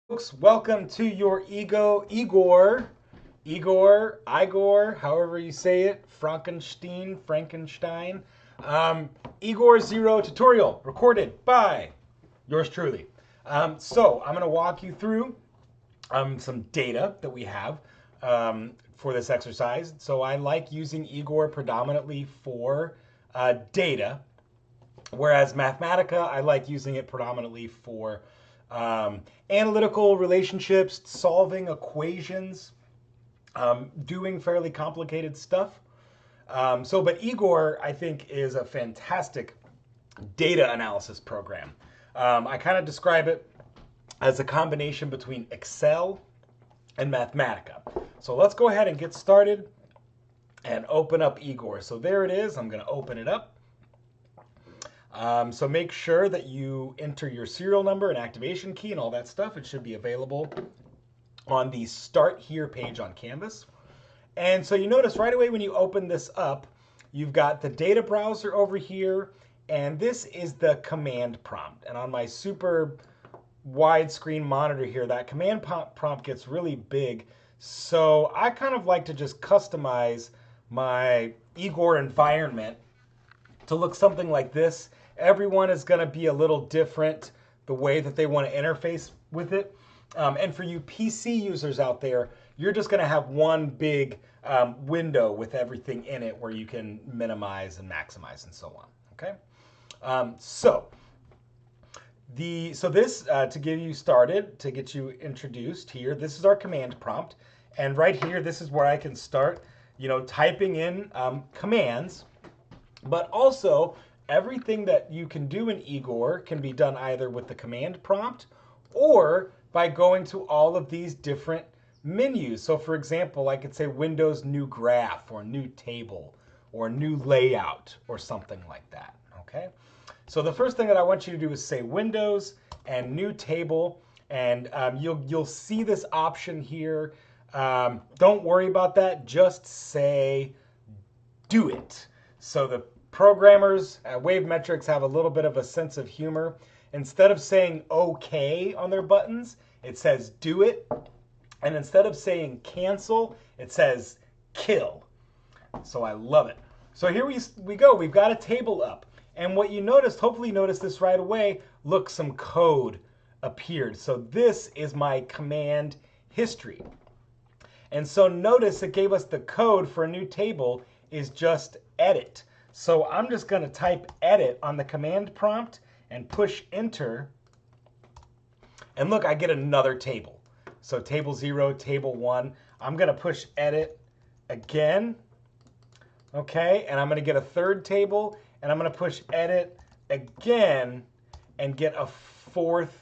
Folks, welcome to your Igor, however you say it, Frankenstein, Igor Zero tutorial recorded by yours truly. So I'm going to walk you through some data that we have for this exercise. So I like using Igor predominantly for data, whereas Mathematica, I like using it predominantly for analytical relationships, solving equations, doing fairly complicated stuff. But Igor, I think, is a fantastic data analysis program. I kind of describe it as a combination between Excel and Mathematica. So let's go ahead and get started and open up Igor. So there it is. I'm going to open it up. So make sure that you enter your serial number and activation key and all that stuff. It should be available on the Start Here page on Canvas. And so you notice right away when you open this up, you've got the data browser over here, and this is the command prompt. And on my super widescreen monitor here, that command prompt gets really big. So I kind of like to just customize my Igor environment to look something like this. Everyone is going to be a little different the way that they want to interface with it. And for you PC users out there, you're just going to have one big window with everything in it where you can minimize and maximize and so on. Okay. This to get you started, to get you introduced here, this is our command prompt. And right here, this is where I can start, typing in commands. But also, everything that you can do in Igor can be done either with the command prompt or by going to all of these different menus. So for example, I could say Windows New Graph or New Table or New Layout or something like that, okay? So the first thing that I want you to do is say Windows and New Table, and you'll see this option here. Don't worry about that, just say do it. So the programmers at Wavemetrics have a little bit of a sense of humor. Instead of saying OK on their buttons, it says do it. And instead of saying cancel, it says kill. So I love it. So here we go. We've got a table up. And what you noticed, hopefully you noticed this right away, look, some code appeared. So this is my command history. And so notice it gave us the code for a new table is just edit. So I'm just going to type edit on the command prompt and push enter. And look, I get another table. So table 0, table 1. I'm going to push edit again. Okay, and I'm going to get a third table. And I'm going to push edit again and get a fourth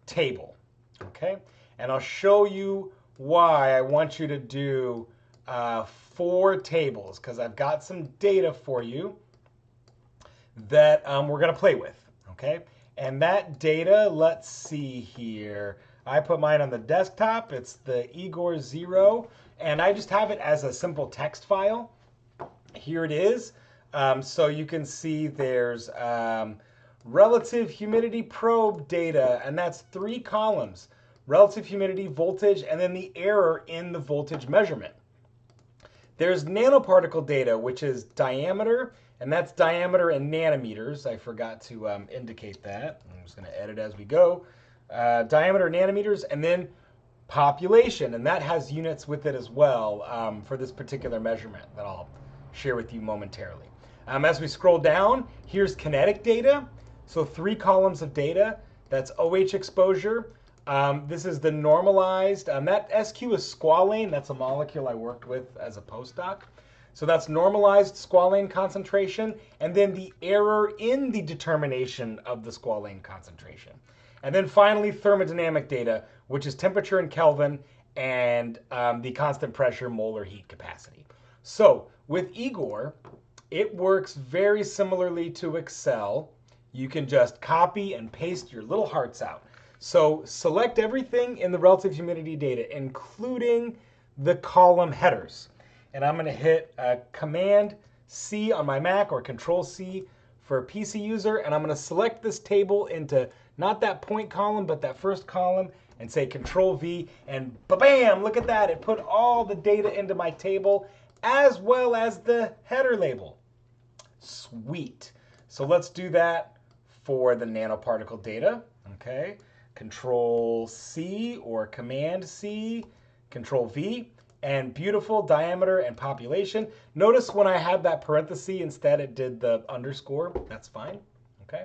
table. Okay, and I'll show you why I want you to do 4 tables, because I've got some data for you that we're going to play with, okay? And that data, let's see here. I put mine on the desktop. It's the Igor 0, and I just have it as a simple text file. Here it is. So you can see there's relative humidity probe data, and that's 3 columns. Relative humidity, voltage, and then the error in the voltage measurement. There's nanoparticle data, which is diameter, and that's diameter in nanometers. I forgot to indicate that. I'm just going to edit as we go. Diameter nanometers, and then population, and that has units with it as well for this particular measurement that I'll share with you momentarily. As we scroll down, here's kinetic data. So 3 columns of data. That's OH exposure. This is the normalized, that SQ is squalane. That's a molecule I worked with as a postdoc. So that's normalized squalane concentration, and then the error in the determination of the squalane concentration. And then finally, thermodynamic data, which is temperature in Kelvin and the constant pressure molar heat capacity. So with Igor, it works very similarly to Excel. You can just copy and paste your little hearts out. So select everything in the relative humidity data, including the column headers. And I'm going to hit Command C on my Mac or Control C for a PC user. And I'm going to select this table into not that point column, but that first column, and say Control V, and bam, look at that. It put all the data into my table as well as the header label. Sweet. So let's do that for the nanoparticle data. Okay, Control C or Command C, Control V, and beautiful diameter and population. Notice when I had that parenthesis, instead it did the underscore. That's fine. Okay.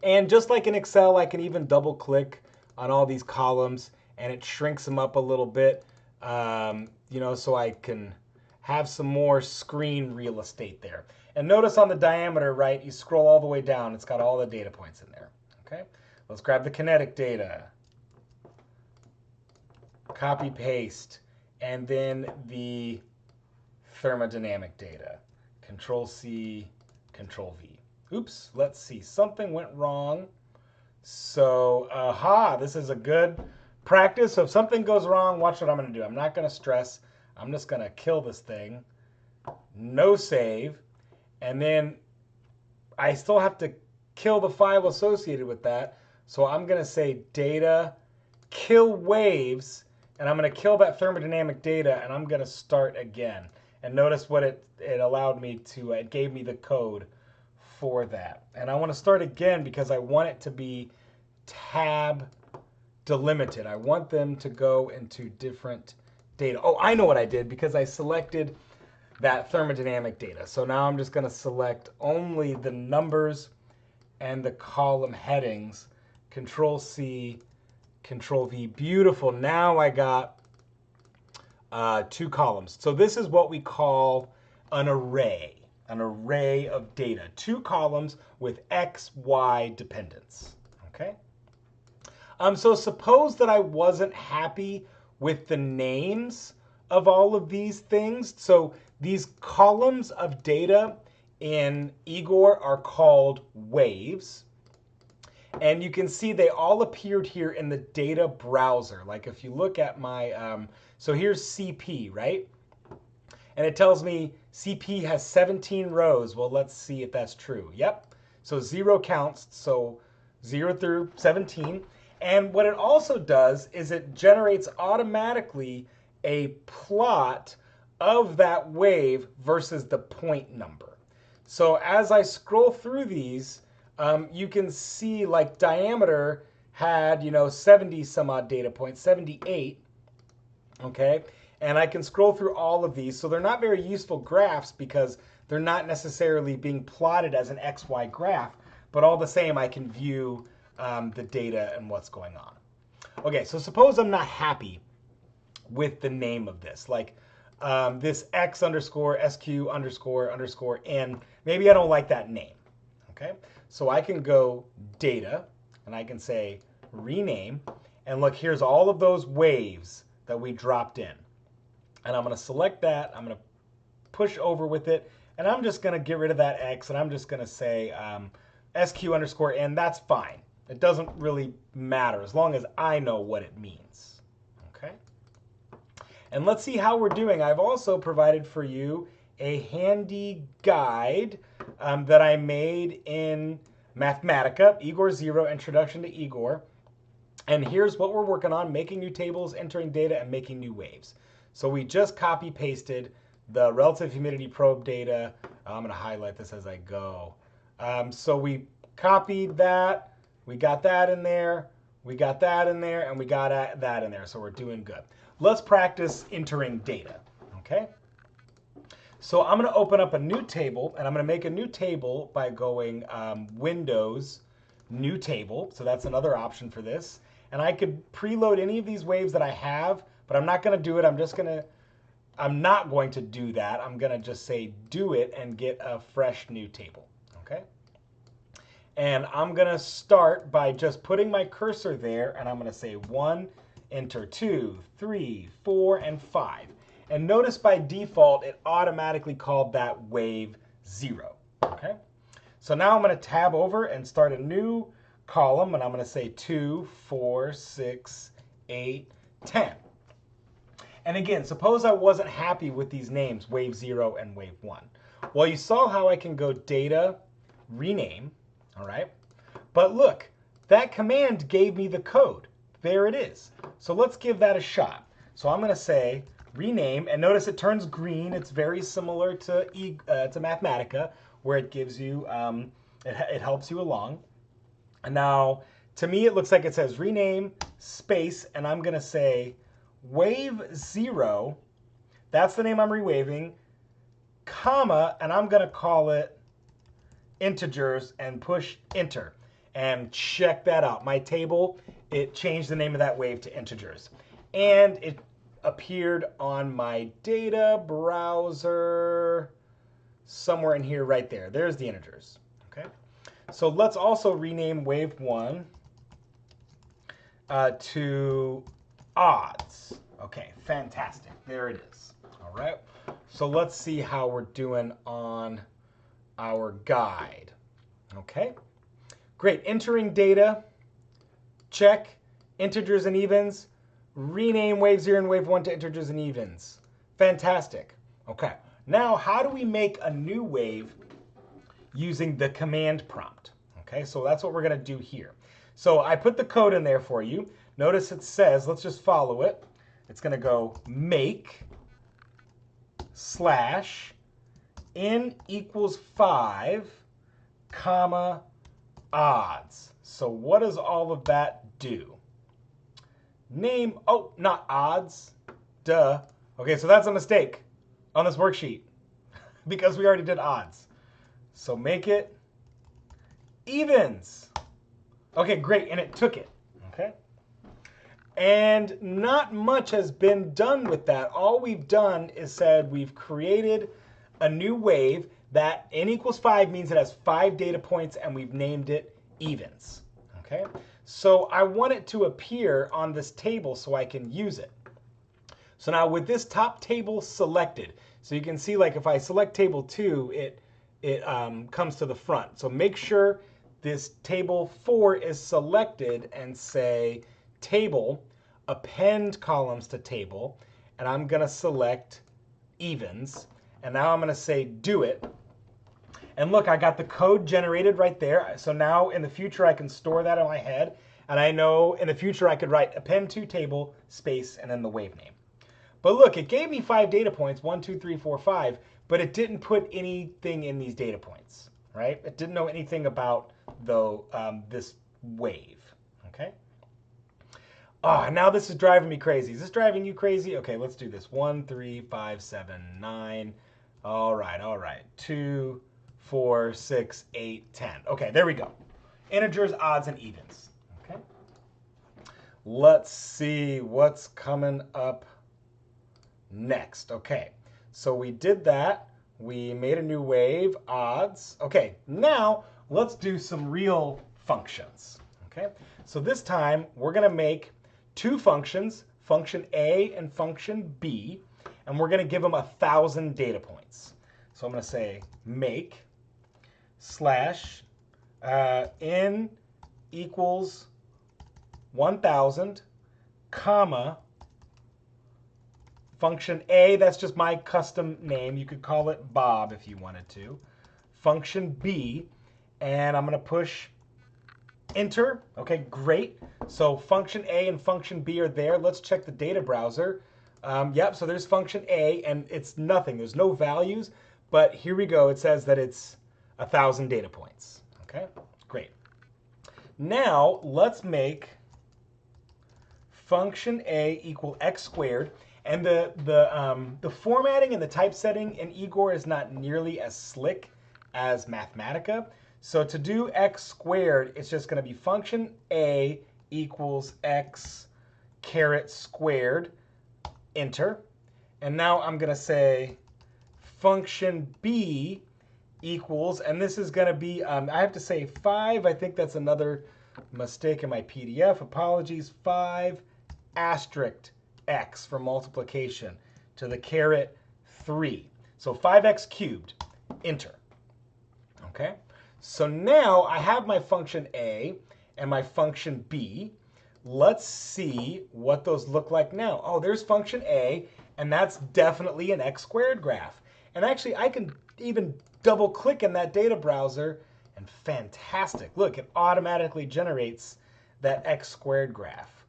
And just like in Excel, I can even double click on all these columns and it shrinks them up a little bit, you know, so I can have some more screen real estate there. And notice on the diameter, right, you scroll all the way down, it's got all the data points in there. Okay, let's grab the kinetic data, copy paste, and then the thermodynamic data. Control C, Control V. Oops, let's see, something went wrong. So, this is a good practice. So if something goes wrong, watch what I'm going to do. I'm not going to stress. I'm just going to kill this thing. No save. And then I still have to kill the file associated with that. So I'm going to say data, kill waves, and I'm going to kill that thermodynamic data, and I'm going to start again. And notice what it allowed me to, it gave me the code for that. And I want to start again because I want it to be tab delimited. I want them to go into different data. Oh, I know what I did because I selected that thermodynamic data. So now I'm just going to select only the numbers and the column headings. Control C, Control V. Beautiful. Now I got 2 columns. So this is what we call an array of data. 2 columns with X, Y dependence. Okay. So suppose that I wasn't happy with the names of all of these things. So these columns of data in Igor are called waves. And you can see they all appeared here in the data browser. Like if you look at my, so here's CP, right? And it tells me CP has 17 rows. Well, let's see if that's true. Yep. So 0 counts, so 0 through 17. And what it also does is it generates automatically a plot of that wave versus the point number. So as I scroll through these, you can see like diameter had, 70 some odd data points, 78. Okay. And I can scroll through all of these. So they're not very useful graphs because they're not necessarily being plotted as an XY graph, but all the same, I can view the data and what's going on. Okay, so suppose I'm not happy with the name of this, like this X underscore SQ underscore underscore N. Maybe I don't like that name. Okay, so I can go data and I can say rename. And look, here's all of those waves that we dropped in. And I'm going to select that. I'm going to push over with it. And I'm just going to get rid of that X. And I'm just going to say SQ underscore N. That's fine. It doesn't really matter as long as I know what it means. Okay. And let's see how we're doing. I've also provided for you a handy guide that I made in Mathematica, Igor 0, Introduction to Igor. And here's what we're working on: making new tables, entering data, and making new waves. So we just copy pasted the relative humidity probe data. I'm going to highlight this as I go. So we copied that. We got that in there. We got that in there. And we got that in there. So we're doing good. Let's practice entering data. Okay. So I'm going to open up a new table. And I'm going to make a new table by going Windows, New Table. So that's another option for this. And I could preload any of these waves that I have, but I'm not going to do it. I'm not going to do that. I'm going to just say do it and get a fresh new table. Okay. And I'm going to start by just putting my cursor there, and I'm going to say 1, enter 2, 3, 4, and 5. And notice by default, it automatically called that wave 0. Okay. So now I'm going to tab over and start a new column, and I'm going to say 2, 4, 6, 8, 10. And again, suppose I wasn't happy with these names, wave 0 and wave 1. Well, you saw how I can go data, rename, all right? But look, that command gave me the code. There it is. So let's give that a shot. So I'm going to say rename, and notice it turns green. It's very similar to Mathematica, where it gives you, it helps you along. And now, to me, it looks like it says rename space, and I'm going to say wave 0. That's the name I'm rewaving, comma, and I'm going to call it integers and push enter. And check that out. My table, it changed the name of that wave to integers. And it appeared on my data browser somewhere in here right there. There's the integers. Okay. So let's also rename wave 1 to odds. Okay, fantastic. There it is. All right. So let's see how we're doing on our guide. Okay. Great. Entering data. Check. Integers and evens. Rename wave 0 and wave 1 to integers and evens. Fantastic. Okay. Now, how do we make a new wave using the command prompt? Okay, so that's what we're going to do here. So I put the code in there for you. Notice it says, let's just follow it. It's going to go make slash n equals 5, comma, odds. So what does all of that do? Name, oh, not odds, duh. Okay, so that's a mistake on this worksheet because we already did odds. So make it evens. Okay, great, and it took it, okay? And not much has been done with that. All we've done is said we've created a new wave that n equals 5 means it has 5 data points, and we've named it evens, okay? So I want it to appear on this table so I can use it. So now with this top table selected, so you can see like if I select table 2, it comes to the front. So make sure this table 4 is selected and say table, append columns to table, and I'm going to select evens. And now I'm going to say do it. And look, I got the code generated right there. So now in the future, I can store that in my head. And I know in the future, I could write append to table, space, and then the wave name. But look, it gave me 5 data points, 1, 2, 3, 4, 5, but it didn't put anything in these data points, right? It didn't know anything about this wave, okay? Oh, now this is driving me crazy. Is this driving you crazy? Okay, let's do this. 1, 3, 5, 7, 9. All right. 2, 4, 6, 8, 10. Okay, there we go. Integers, odds, and evens. Okay. Let's see what's coming up next. Okay, so we did that. We made a new wave, odds. Okay, now let's do some real functions. Okay, so this time we're going to make 2 functions, function A and function B, and we're going to give them 1,000 data points. So I'm going to say make slash n equals 1,000, comma, function A, that's just my custom name. You could call it Bob if you wanted to. Function B, and I'm going to push enter. Okay, great. So function A and function B are there. Let's check the data browser. Yep, so there's function A, and it's nothing. There's no values, but here we go. It says that it's 1,000 data points. Okay, great. Now, let's make function A equal x squared. And the formatting and the typesetting in Igor is not nearly as slick as Mathematica. So to do x squared, it's just going to be function A equals x caret squared, enter. And now I'm going to say function B equals, and this is going to be, I have to say 5. I think that's another mistake in my PDF. Apologies. 5 asterisk x for multiplication to the caret 3. So 5x cubed, enter. Okay, so now I have my function A and my function B. Let's see what those look like now. Oh, there's function A, and that's definitely an x squared graph. And actually, I can even double click in that data browser And fantastic. Look, it automatically generates that x squared graph.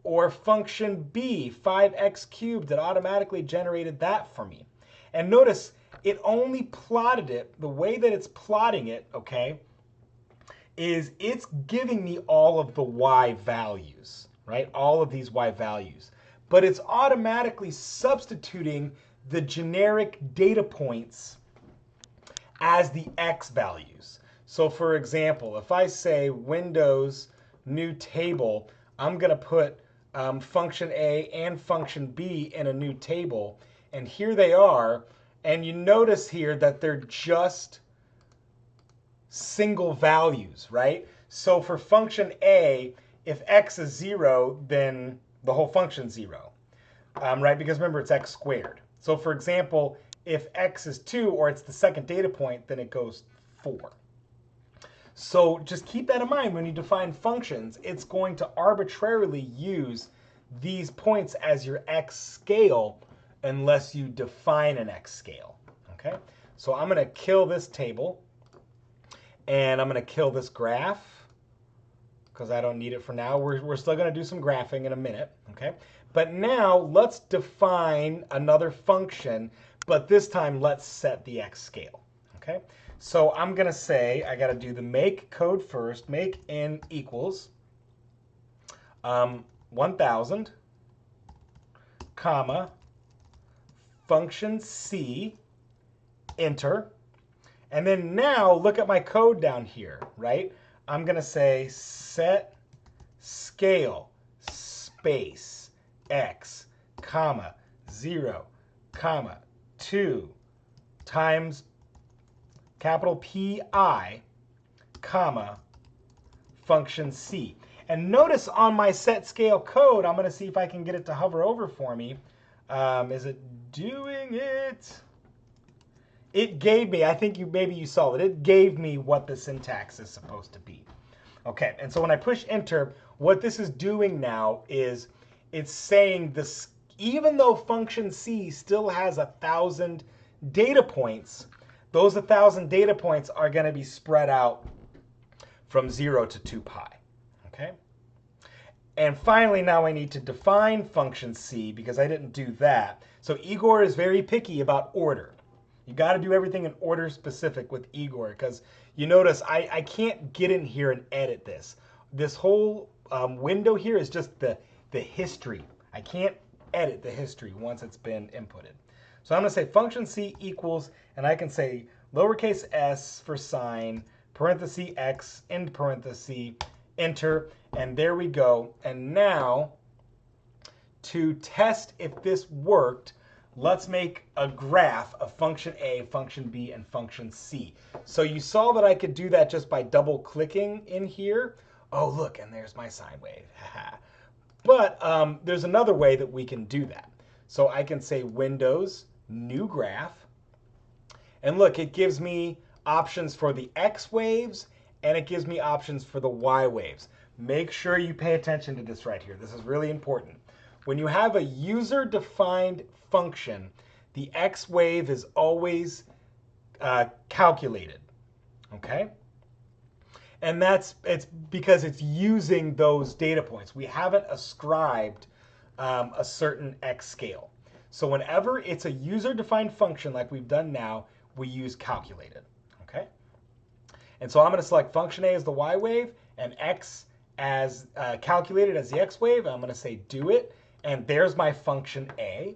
Or function b, 5x cubed, it automatically generated that for me. And notice, it only plotted it, the way that it's plotting it, okay, is it's giving me all of the y values, right? All of these y values. But it's automatically substituting the generic data points as the x values. So for example, if I say Windows new table, I'm going to put function A and function B in a new table. And here they are. And you notice here that they're just single values, right? So for function A, if x is 0, then the whole function's 0, right? Because remember, it's x squared. So for example, if x is 2, or it's the second data point, then it goes 4. So just keep that in mind when you define functions. It's going to arbitrarily use these points as your x scale unless you define an x scale, okay? So I'm going to kill this table, and I'm going to kill this graph because I don't need it for now. We're still going to do some graphing in a minute, okay? But now let's define another function, but this time let's set the x scale, okay? So I'm going to say, I got to do the make code first, make n equals 1000, comma, function c, enter. And then now look at my code down here, right? I'm going to say set scale space x, comma, 0, comma, 2 times capital Pi, comma, function c. And notice on my set scale code, I'm going to see if I can get it to hover over for me. Is it doing it? It gave me, I think maybe you saw it, it gave me what the syntax is supposed to be. Okay, and so when I push enter, what this is doing now is it's saying this, even though function c still has 1,000 data points, those 1,000 data points are going to be spread out from 0 to 2 pi, okay? And finally, now I need to define function c because I didn't do that. So Igor is very picky about order. You got to do everything in order specific with Igor because you notice I can't get in here and edit this. This whole window here is just the history. I can't edit the history once it's been inputted. So I'm going to say function c equals, and I can say lowercase s for sign, parenthesis x, end parenthesis, enter, and there we go. And now to test if this worked, let's make a graph of function A, function B, and function C. So you saw that I could do that just by double clicking in here. Oh, look, and there's my sine wave. But there's another way that we can do that. So I can say Windows, new graph. And look, it gives me options for the X waves, and it gives me options for the Y waves. Make sure you pay attention to this right here. This is really important. When you have a user-defined function, the X wave is always calculated, okay? And it's because it's using those data points. We haven't ascribed a certain X scale. So whenever it's a user-defined function like we've done now, we use calculated, okay? And so I'm going to select function A as the Y wave and X as calculated as the X wave. I'm going to say do it. And there's my function A.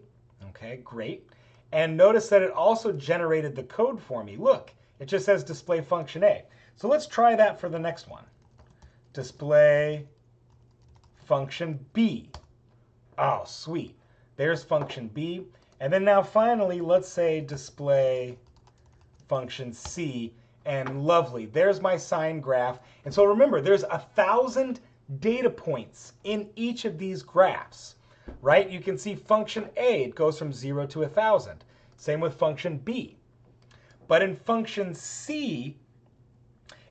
Okay, great. And notice that it also generated the code for me. Look, it just says display function A. So let's try that for the next one. Display function B. Oh, sweet. There's function B. And then now finally, let's say display function C. And lovely, there's my sine graph. And so remember, there's 1,000 data points in each of these graphs. Right? You can see function A, it goes from 0 to 1,000. Same with function B. But in function C,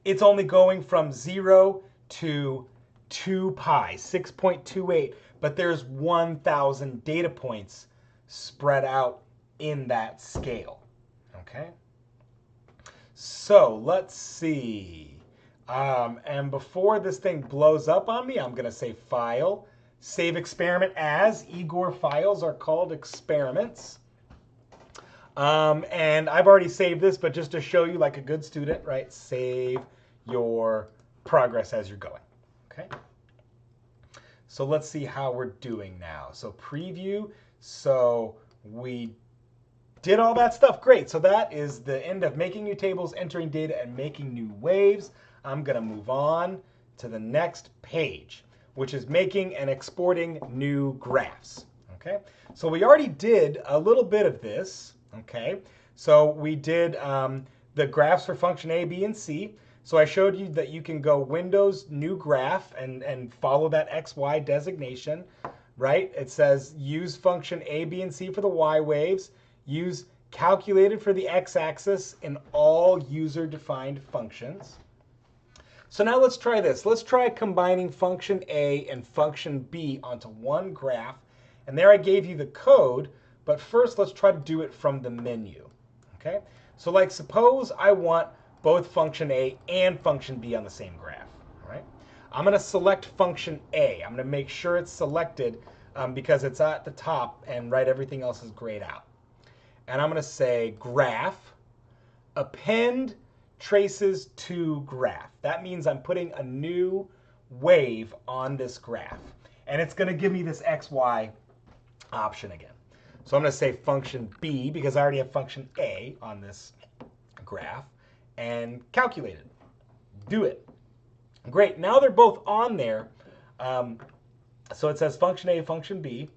it's only going from 0 to 2 pi, 6.28. But there's 1,000 data points spread out in that scale. Okay? So let's see. And before this thing blows up on me, I'm going to say File, Save Experiment As. Igor files are called experiments. And I've already saved this, but just to show you like a good student, right? Save your progress as you're going, okay? So let's see how we're doing now. So preview, so we did all that stuff, great. So that is the end of making new tables, entering data, and making new waves. I'm gonna move on to the next page, which is making and exporting new graphs, okay? So we already did a little bit of this, okay? So we did the graphs for function A, B, and C. So I showed you that you can go Windows, New Graph, and follow that XY designation, right? It says use function A, B, and C for the Y waves, use calculated for the X-axis in all user-defined functions. So now let's try this. Let's try combining function A and function B onto one graph. And there I gave you the code, but first let's try to do it from the menu, okay? So like suppose I want both function A and function B on the same graph, all right? I'm gonna select function A. I'm gonna make sure it's selected because it's at the top and right, everything else is grayed out. And I'm gonna say graph, append traces to graph. That means I'm putting a new wave on this graph. And it's gonna give me this XY option again. So I'm gonna say function B because I already have function A on this graph, and calculate it. Do it. Great, now they're both on there. So it says function A, function B.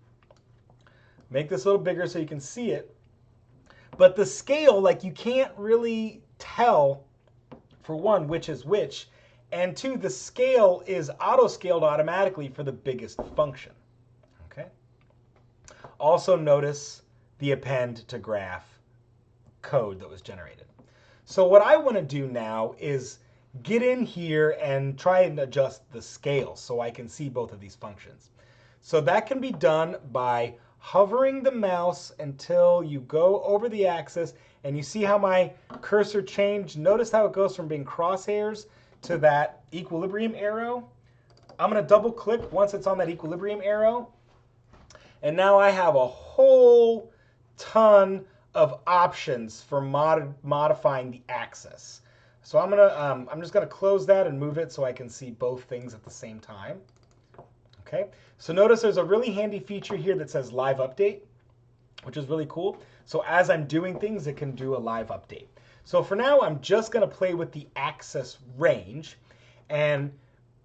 Make this a little bigger so you can see it. But the scale, like you can't really tell, for one, which is which, and two, the scale is auto-scaled automatically for the biggest function, okay? Also notice the append to graph code that was generated. So what I want to do now is get in here and try and adjust the scale so I can see both of these functions. So that can be done by hovering the mouse until you go over the axis and you see how my cursor changed. Notice how it goes from being crosshairs to that equilibrium arrow. I'm going to double click once it's on that equilibrium arrow. And now I have a whole ton of options for modifying the axis. So I'm just gonna close that and move it so I can see both things at the same time. Okay, so notice there's a really handy feature here that says live update, which is really cool. So as I'm doing things, it can do a live update. So for now, I'm just gonna play with the axis range and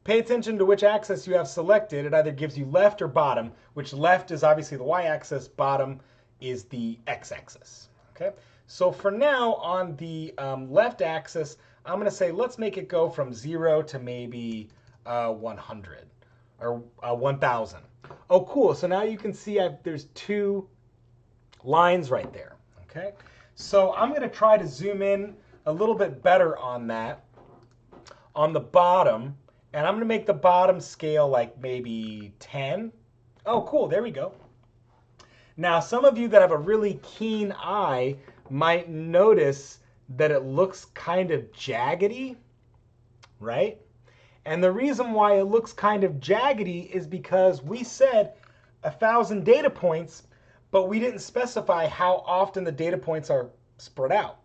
pay attention to which axis you have selected. It either gives you left or bottom, which left is obviously the y-axis, bottom is the x-axis, okay? So for now, on the left axis, I'm gonna say, let's make it go from 0 to maybe 100 or 1,000. Oh, cool, so now you can see there's two lines right there, okay? So I'm gonna try to zoom in a little bit better on that, on the bottom, and I'm gonna make the bottom scale like maybe 10. Oh, cool, there we go. Now, some of you that have a really keen eye might notice that it looks kind of jaggedy, right? And the reason why it looks kind of jaggedy is because we said 1,000 data points, but we didn't specify how often the data points are spread out,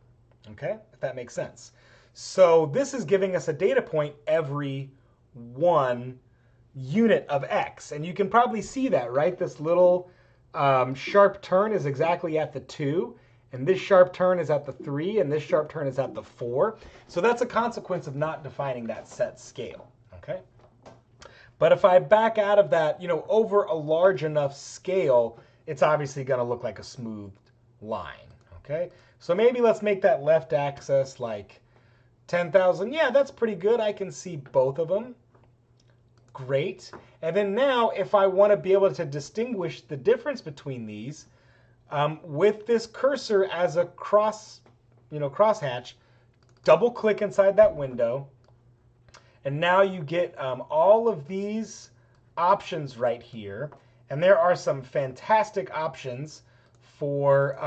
okay? If that makes sense. So this is giving us a data point every 1 unit of x. And you can probably see that, right? This little sharp turn is exactly at the 2, and this sharp turn is at the 3, and this sharp turn is at the 4. So that's a consequence of not defining that set scale, okay? But if I back out of that, over a large enough scale, it's obviously gonna look like a smooth line, okay? So maybe let's make that left axis like 10,000. Yeah, that's pretty good. I can see both of them. Great. And then now, if I want to be able to distinguish the difference between these, with this cursor as a crosshatch, double click inside that window, and now you get all of these options right here. And there are some fantastic options for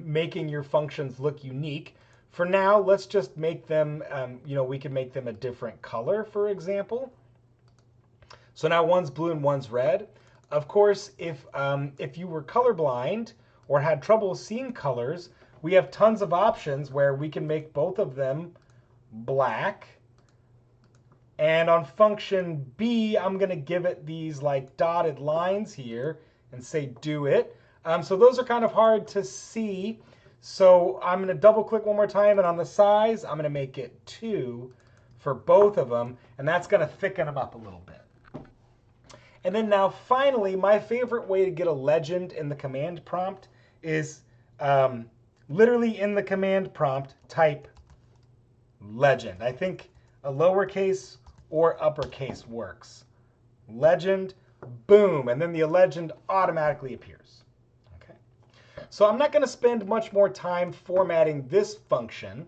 making your functions look unique. For now, let's just make them, we can make them a different color, for example. So now one's blue and one's red. Of course, if you were colorblind or had trouble seeing colors, we have tons of options where we can make both of them black. And on function B, I'm going to give it these like dotted lines here and say do it. So those are kind of hard to see. So I'm going to double click one more time, and on the size, I'm going to make it 2 for both of them, and that's going to thicken them up a little bit. And then now finally, my favorite way to get a legend in the command prompt is literally in the command prompt, type legend. I think a lowercase or uppercase works. Legend, boom, and then the legend automatically appears. Okay. So I'm not going to spend much more time formatting this function,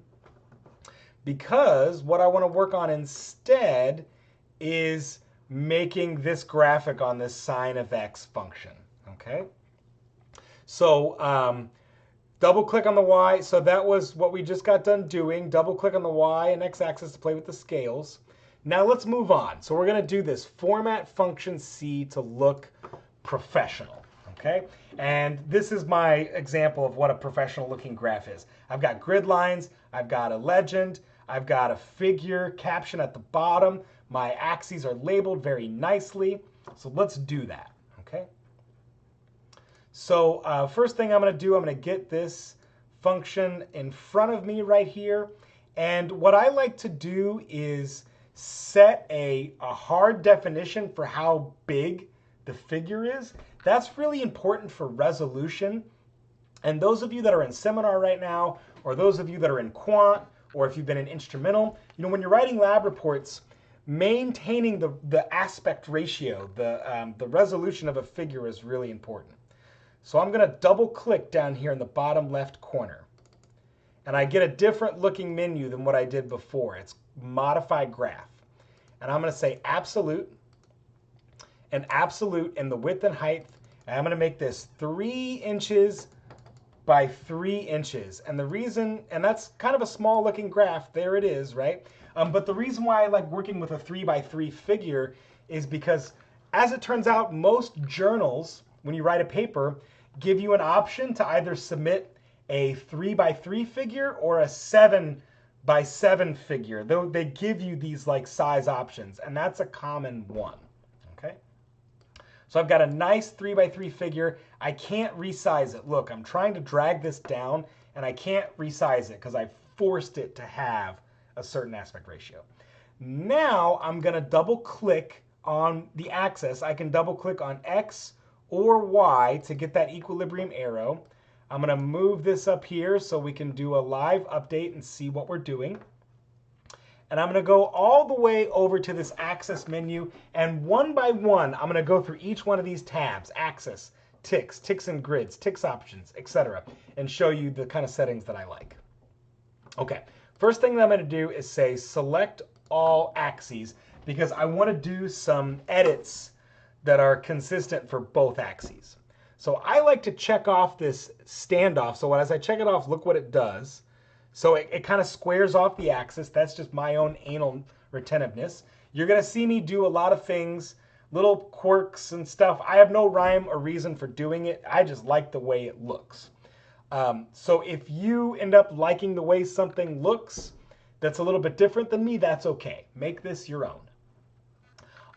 because what I want to work on instead is making this graphic on this sine of x function. Okay. So double click on the y. So that was what we just got done doing. Double click on the y and x axis to play with the scales. Now let's move on. So we're going to do this format function C to look professional. Okay. And this is my example of what a professional looking graph is. I've got grid lines. I've got a legend. I've got a figure caption at the bottom. My axes are labeled very nicely. So let's do that. Okay. So first thing I'm going to do, I'm going to get this function in front of me right here. And what I like to do is set a hard definition for how big the figure is. That's really important for resolution. And those of you that are in seminar right now, or those of you that are in quant, or if you've been in instrumental, when you're writing lab reports, maintaining the aspect ratio, the resolution of a figure is really important. So I'm going to double click down here in the bottom left corner. And I get a different looking menu than what I did before. It's modify graph. And I'm going to say absolute, and absolute in the width and height. And I'm going to make this 3 inches by 3 inches. And the reason, and that's kind of a small looking graph, there it is, right? But the reason why I like working with a 3 by 3 figure is because, as it turns out, most journals, when you write a paper, give you an option to either submit a 3 by 3 figure or a 7 by 7 figure. Though they give you these like size options, and that's a common one. Okay. So I've got a nice 3 by 3 figure. I can't resize it. Look, I'm trying to drag this down, and I can't resize it because I forced it to have a certain aspect ratio. Now I'm going to double click on the axis. I can double click on X or Y to get that equilibrium arrow. I'm going to move this up here so we can do a live update and see what we're doing. And I'm going to go all the way over to this axis menu, and one by one, I'm going to go through each one of these tabs: axis, ticks and grids, ticks options, etc., and show you the kind of settings that I like. Okay. First thing that I'm going to do is say select all axes, because I want to do some edits that are consistent for both axes. So I like to check off this standoff. So as I check it off, look what it does. So it kind of squares off the axis. That's just my own anal retentiveness. You're going to see me do a lot of things, little quirks and stuff. I have no rhyme or reason for doing it. I just like the way it looks. So if you end up liking the way something looks that's a little bit different than me, that's okay. Make this your own.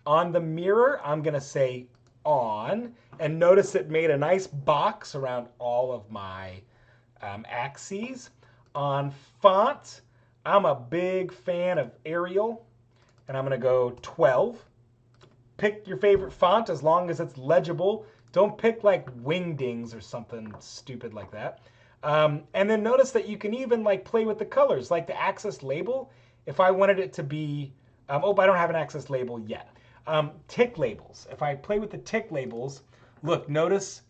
On the mirror, I'm going to say on, and notice it made a nice box around all of my axes. On font, I'm a big fan of Arial, and I'm going to go 12. Pick your favorite font as long as it's legible. Don't pick like Wingdings or something stupid like that. And then notice that you can even like play with the colors, like the axis label. If I wanted it to be, oh, but I don't have an axis label yet. Tick labels. If I play with the tick labels, look, notice,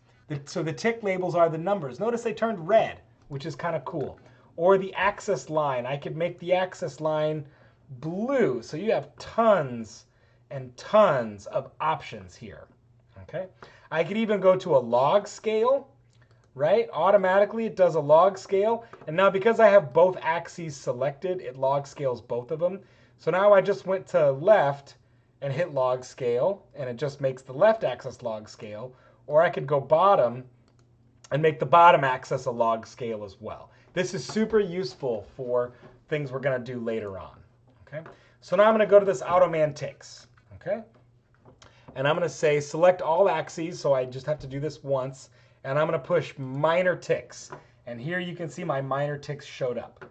so the tick labels are the numbers. Notice they turned red, which is kind of cool. Or the axis line. I could make the axis line blue. So you have tons and tons of options here. Okay. I could even go to a log scale, right? Automatically it does a log scale. And now because I have both axes selected, it log scales both of them. So now I just went to left and hit log scale, and it just makes the left axis log scale. Or I could go bottom and make the bottom axis a log scale as well. This is super useful for things we're going to do later on. Okay. So now I'm going to go to this AutoMan ticks. Okay. And I'm going to say select all axes. So I just have to do this once. And I'm going to push minor ticks. And here you can see my minor ticks showed up.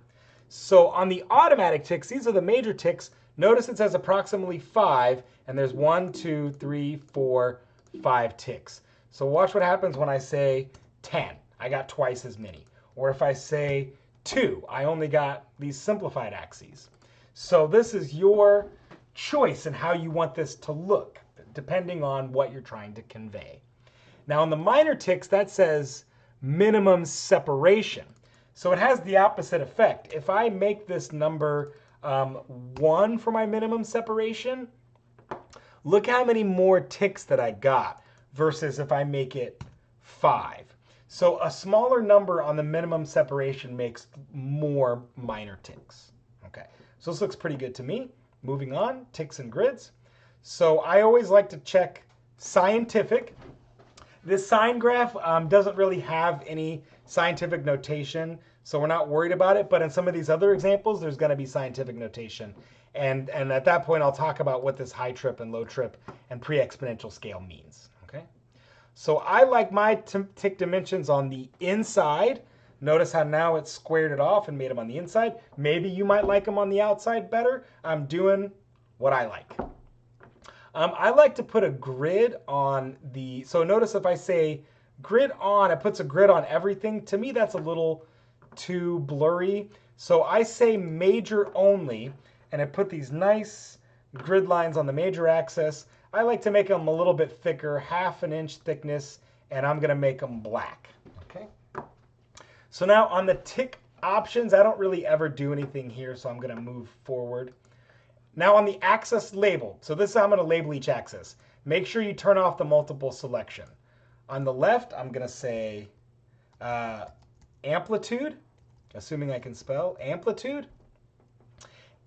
So on the automatic ticks, these are the major ticks. Notice it says approximately 5, and there's 1, 2, 3, 4, 5 ticks. So watch what happens when I say 10. I got twice as many. Or if I say 2, I only got these simplified axes. So this is your choice in how you want this to look, depending on what you're trying to convey. Now on the minor ticks, that says minimum separation. So it has the opposite effect. If I make this number 1 for my minimum separation, look how many more ticks that I got versus if I make it 5. So a smaller number on the minimum separation makes more minor ticks. Okay, so this looks pretty good to me. Moving on, ticks and grids. So I always like to check scientific. This sign graph doesn't really have any scientific notation, so we're not worried about it. But in some of these other examples, there's going to be scientific notation. And at that point, I'll talk about what this high trip and low trip and pre-exponential scale means. Okay. So I like my tick dimensions on the inside. Notice how now it's squared it off and made them on the inside. Maybe you might like them on the outside better. I'm doing what I like. I like to put a grid on the, so notice if I say grid on, it puts a grid on everything. To me, that's a little too blurry. So I say major only, and I put these nice grid lines on the major axis. I like to make them a little bit thicker, 1/2 inch thickness, and I'm going to make them black. Okay. So now on the tick options, I don't really ever do anything here, so I'm going to move forward. Now on the axis label, so this is how I'm going to label each axis. Make sure you turn off the multiple selection. On the left, I'm going to say amplitude, assuming I can spell, amplitude.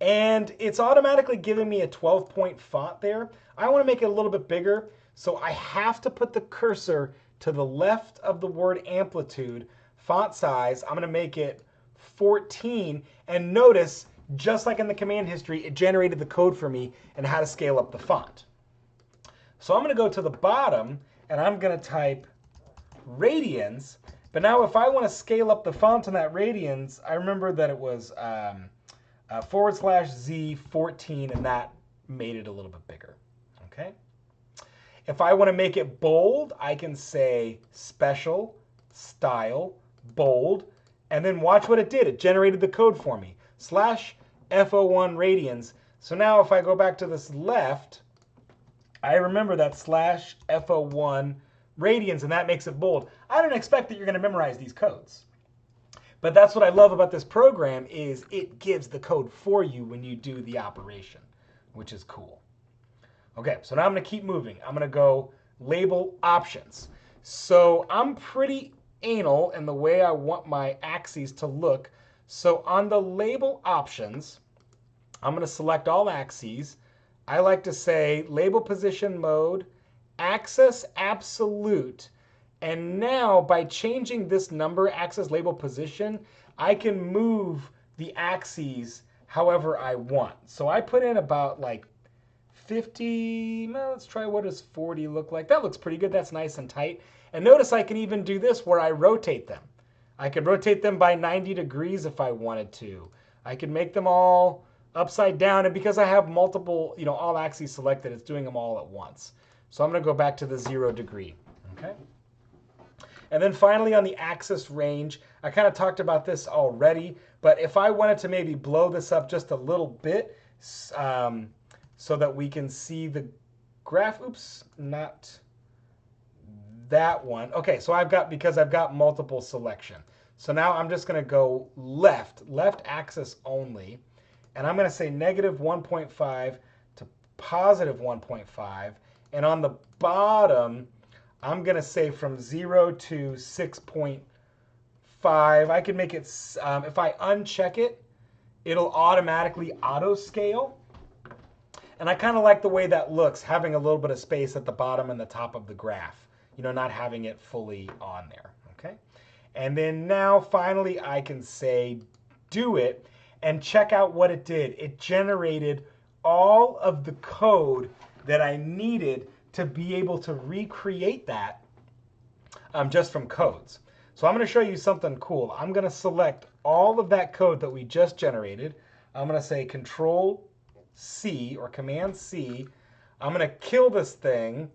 And it's automatically giving me a 12-point font there. I want to make it a little bit bigger, so I have to put the cursor to the left of the word amplitude. Font size, I'm going to make it 14, and notice, just like in the command history, it generated the code for me and how to scale up the font. So I'm going to go to the bottom, and I'm going to type radians. But now if I want to scale up the font on that radians, I remember that it was /Z14, and that made it a little bit bigger. Okay. If I want to make it bold, I can say special, style, bold, and then watch what it did. It generated the code for me. /F01 radians. So now if I go back to this left, I remember that /F01 radians, and that makes it bold. I don't expect that you're going to memorize these codes. But that's what I love about this program is it gives the code for you when you do the operation, which is cool. Okay, so now I'm going to keep moving. I'm going to go label options. So I'm pretty anal in the way I want my axes to look. So on the label options, I'm going to select all axes. I like to say label position mode, axis absolute. And now by changing this number, axis label position, I can move the axes however I want. So I put in about like 50, well, let's try what does 40 look like. That looks pretty good. That's nice and tight. And notice I can even do this where I rotate them. I could rotate them by 90 degrees if I wanted to. I could make them all upside down. And because I have multiple, all axes selected, it's doing them all at once. So I'm going to go back to the 0 degree. Okay. And then finally on the axis range, I kind of talked about this already, but if I wanted to maybe blow this up just a little bit so that we can see the graph, oops, not that one. Okay, so because I've got multiple selection. So now I'm just going to go left axis only, and I'm going to say -1.5 to +1.5, and on the bottom, I'm going to say from 0 to 6.5. 5. I can make it, if I uncheck it, it'll automatically auto scale. And I kind of like the way that looks, having a little bit of space at the bottom and the top of the graph, you know, not having it fully on there, okay? And then now finally I can say do it and check out what it did. It generated all of the code that I needed to be able to recreate that just from codes. So I'm going to show you something cool. I'm going to select all of that code that we just generated. I'm going to say Control C or Command C. I'm going to kill this thing.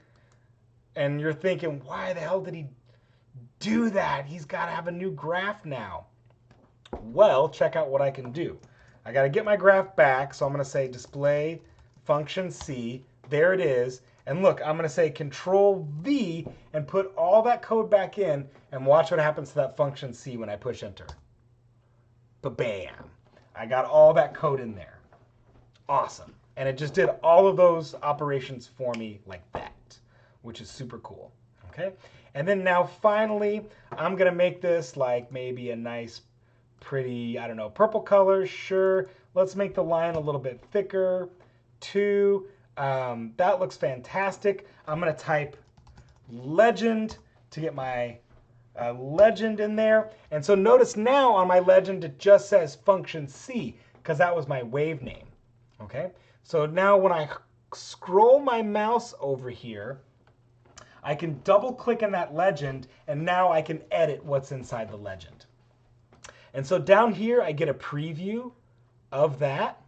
And you're thinking, why the hell did he do that? He's got to have a new graph now. Well, check out what I can do. I got to get my graph back. So I'm going to say display function C. There it is. And look, I'm going to say Control V and put all that code back in and watch what happens to that function C when I push enter. Ba-bam. I got all that code in there. Awesome. And it just did all of those operations for me like that, which is super cool. Okay. And then now finally, I'm going to make this like maybe a nice, pretty, I don't know, purple color. Sure. Let's make the line a little bit thicker. 2. That looks fantastic. I'm going to type legend to get my legend in there. And so notice now on my legend, it just says function C because that was my wave name. Okay. So now when I scroll my mouse over here, I can double click in that legend and now I can edit what's inside the legend. And so down here, I get a preview of that.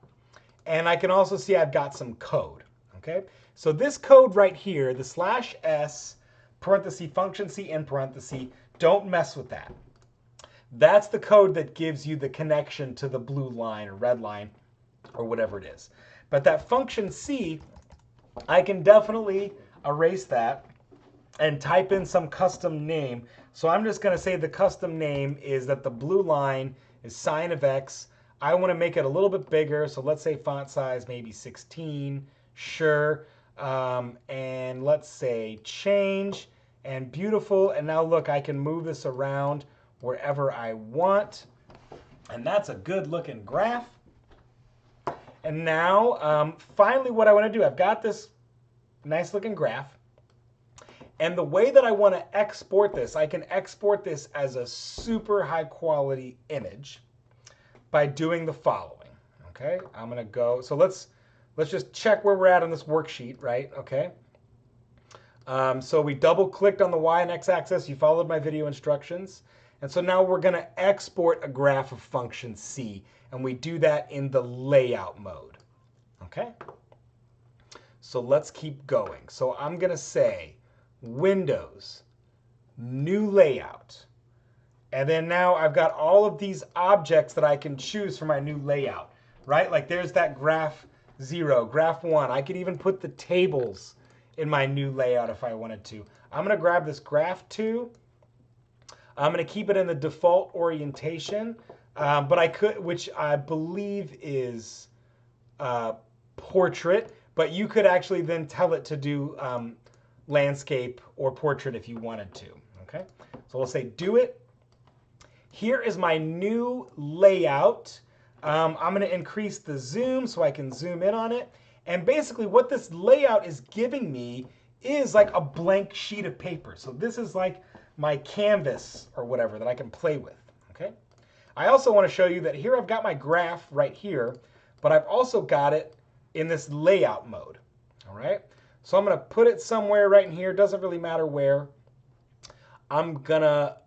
And I can also see I've got some code. Okay. So this code right here, the /s parenthesis function C in parenthesis, don't mess with that. That's the code that gives you the connection to the blue line or red line or whatever it is. But that function C, I can definitely erase that and type in some custom name. So I'm just going to say the custom name is that the blue line is sine of x. I want to make it a little bit bigger. So let's say font size maybe 16. Sure. And let's say change and beautiful. And now look, I can move this around wherever I want. And that's a good looking graph. And now, finally, what I want to do, I've got this nice looking graph. And the way that I want to export this, I can export this as a super high quality image by doing the following. Okay, I'm going to go. So let's just check where we're at on this worksheet, right? Okay. So we double clicked on the Y and X axis. You followed my video instructions. And so now we're going to export a graph of function C. And we do that in the layout mode. Okay. So let's keep going. So I'm going to say Windows, new layout. And then now I've got all of these objects that I can choose for my new layout, right? Like there's that graph 0, graph 1. I could even put the tables in my new layout if I wanted to. I'm going to grab this graph 2. I'm going to keep it in the default orientation, but I could, which I believe is portrait, but you could actually then tell it to do landscape or portrait if you wanted to. Okay, so we'll say do it. Here is my new layout. I'm going to increase the zoom so I can zoom in on it. And basically what this layout is giving me is like a blank sheet of paper. So this is like my canvas or whatever that I can play with. Okay. I also want to show you that here I've got my graph right here, but I've also got it in this layout mode. All right. So I'm going to put it somewhere right in here. Doesn't really matter where. I'm going to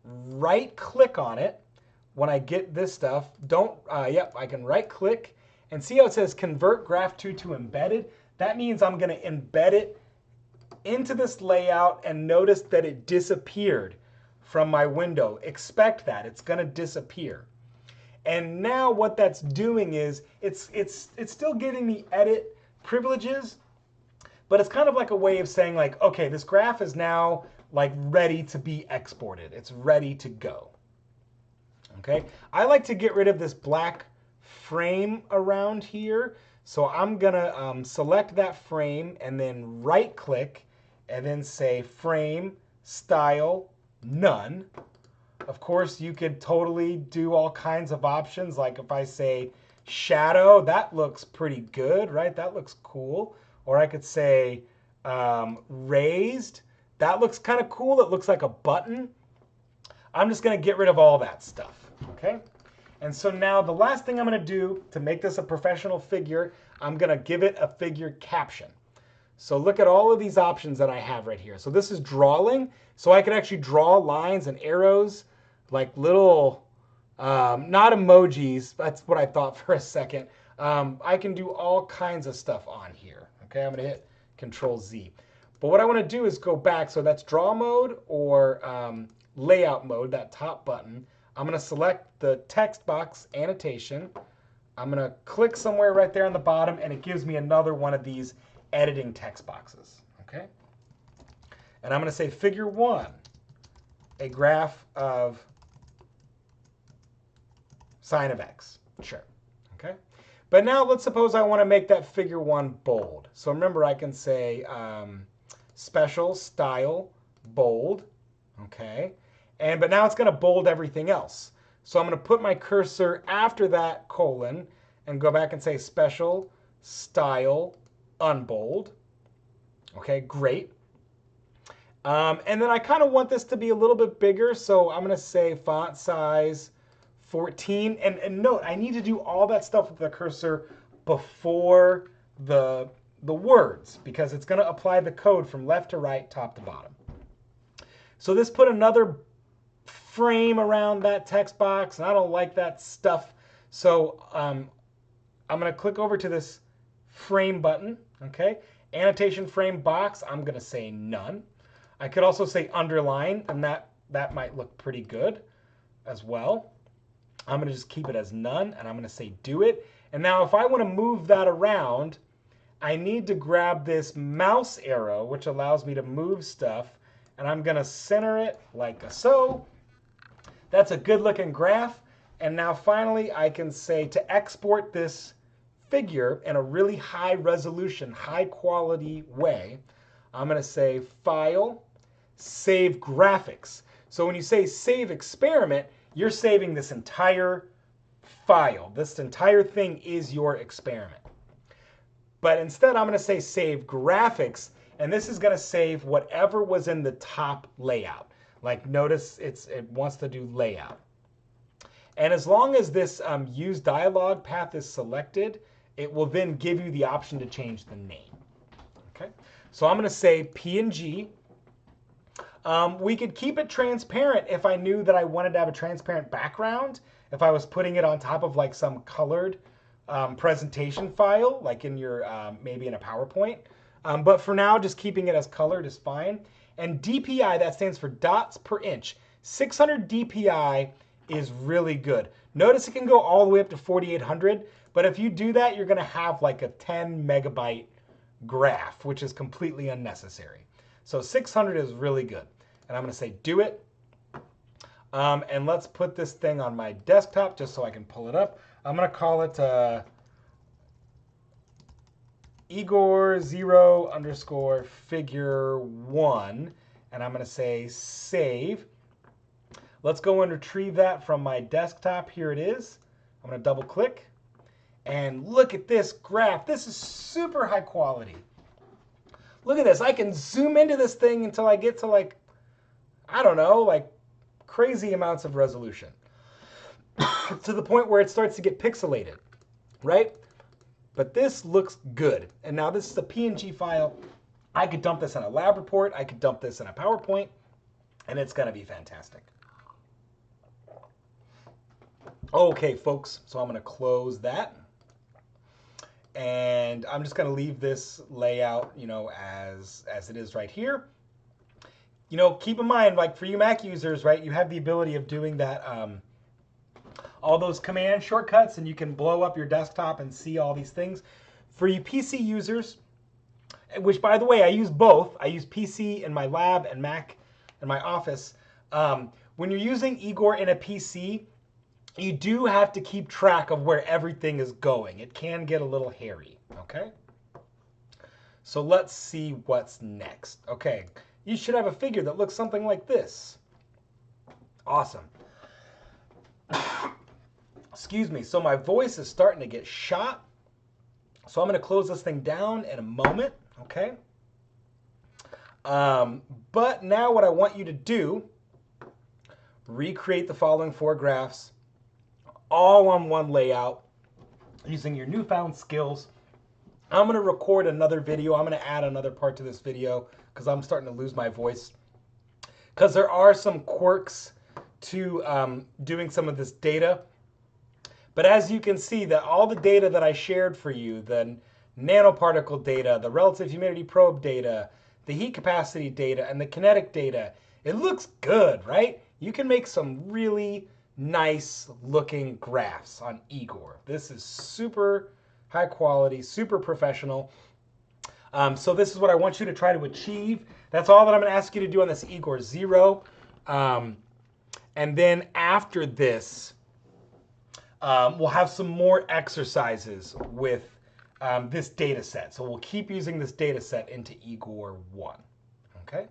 right click on it when I get this stuff. Yep, I can right click and see how it says convert graph 2 to embedded. That means I'm going to embed it into this layout and notice that it disappeared from my window. Expect that. It's going to disappear. And now what that's doing is it's still giving me edit privileges, but it's kind of like a way of saying like, okay, this graph is now like ready to be exported. It's ready to go. Okay. I like to get rid of this black frame around here. So I'm going to select that frame and then right click and then say frame style none. Of course, you could totally do all kinds of options. Like if I say shadow, that looks pretty good, right? That looks cool. Or I could say raised. That looks kind of cool. It looks like a button. I'm just going to get rid of all that stuff, okay? And so now the last thing I'm going to do to make this a professional figure, I'm going to give it a figure caption. So look at all of these options that I have right here. So this is drawing. So I can actually draw lines and arrows like little, not emojis. That's what I thought for a second. I can do all kinds of stuff on here. Okay, I'm going to hit Control Z. But what I want to do is go back. So that's draw mode or layout mode, that top button. I'm going to select the text box annotation. I'm going to click somewhere right there on the bottom, and it gives me another one of these editing text boxes. Okay? And I'm going to say figure 1, a graph of sine of x. Sure. Okay? But now let's suppose I want to make that figure 1 bold. So remember, I can say special style bold. Okay? But now it's going to bold everything else. So I'm going to put my cursor after that colon and go back and say special style unbold. Okay, great. And then I kind of want this to be a little bit bigger, so I'm going to say font size 14. And note, I need to do all that stuff with the cursor before the words, because it's going to apply the code from left to right, top to bottom. So this put another frame around that text box, and I don't like that stuff. So I'm going to click over to this frame button, okay? Annotation frame box, I'm going to say none. I could also say underline, and that might look pretty good as well. I'm going to just keep it as none, and I'm going to say do it. And now if I want to move that around, I need to grab this mouse arrow, which allows me to move stuff, and I'm going to center it like so. That's a good looking graph. And now finally I can say to export this figure in a really high resolution, high quality way, I'm going to say File, Save Graphics. So when you say Save Experiment, you're saving this entire file. This entire thing is your experiment. But instead I'm going to say Save Graphics, and this is going to save whatever was in the top layout. Like notice it wants to do layout. And as long as this use dialog path is selected, it will then give you the option to change the name. Okay, so I'm going to say PNG. We could keep it transparent if I knew that I wanted to have a transparent background. If I was putting it on top of like some colored presentation file, like in your maybe in a PowerPoint. But for now, just keeping it as colored is fine. And DPI, that stands for dots per inch. 600 DPI is really good. Notice it can go all the way up to 4800, but if you do that, you're going to have like a 10 megabyte graph, which is completely unnecessary. So 600 is really good. And I'm going to say do it. And let's put this thing on my desktop just so I can pull it up. I'm going to call it Igor 0_figure 1, and I'm going to say save. Let's go and retrieve that from my desktop. Here it is. I'm going to double click, and look at this graph. This is super high quality. Look at this. I can zoom into this thing until I get to like, I don't know, like crazy amounts of resolution to the point where it starts to get pixelated, right? But this looks good. And now this is a PNG file. I could dump this in a lab report. I could dump this in a PowerPoint, and it's going to be fantastic. Okay, folks, so I'm going to close that. And I'm just going to leave this layout, you know, as it is right here. You know, keep in mind, like for you Mac users, right, you have the ability of doing that, all those command shortcuts, and you can blow up your desktop and see all these things. For you PC users, which by the way, I use both. I use PC in my lab and Mac in my office. When you're using Igor in a PC, you do have to keep track of where everything is going. It can get a little hairy, okay? So let's see what's next. Okay, you should have a figure that looks something like this. Awesome. Excuse me. So my voice is starting to get shot. So I'm going to close this thing down in a moment, okay? But now what I want you to do, recreate the following 4 graphs, all on one layout, using your newfound skills. I'm going to record another video. I'm going to add another part to this video because I'm starting to lose my voice. Because there are some quirks to doing some of this data. But as you can see, that all the data that I shared for you, the nanoparticle data, the relative humidity probe data, the heat capacity data, and the kinetic data, it looks good, right? You can make some really nice looking graphs on Igor. This is super high quality, super professional. So this is what I want you to try to achieve. That's all that I'm going to ask you to do on this Igor 0. And then after this, we'll have some more exercises with this data set. So we'll keep using this data set into Igor 1. Okay?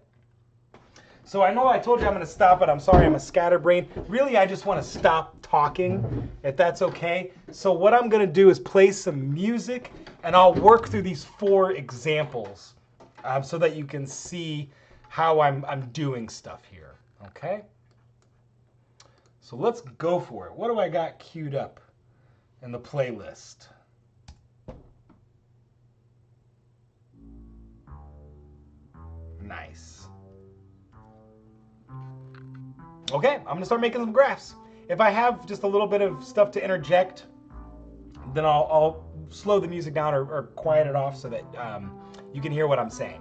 So I know I told you I'm going to stop it. I'm sorry, I'm a scatterbrain. Really, I just want to stop talking, if that's okay. So what I'm going to do is play some music, and I'll work through these 4 examples so that you can see how I'm doing stuff here. Okay? So let's go for it. What do I got queued up in the playlist? Nice. Okay, I'm gonna start making some graphs. If I have just a little bit of stuff to interject, then I'll slow the music down or quiet it off so that you can hear what I'm saying.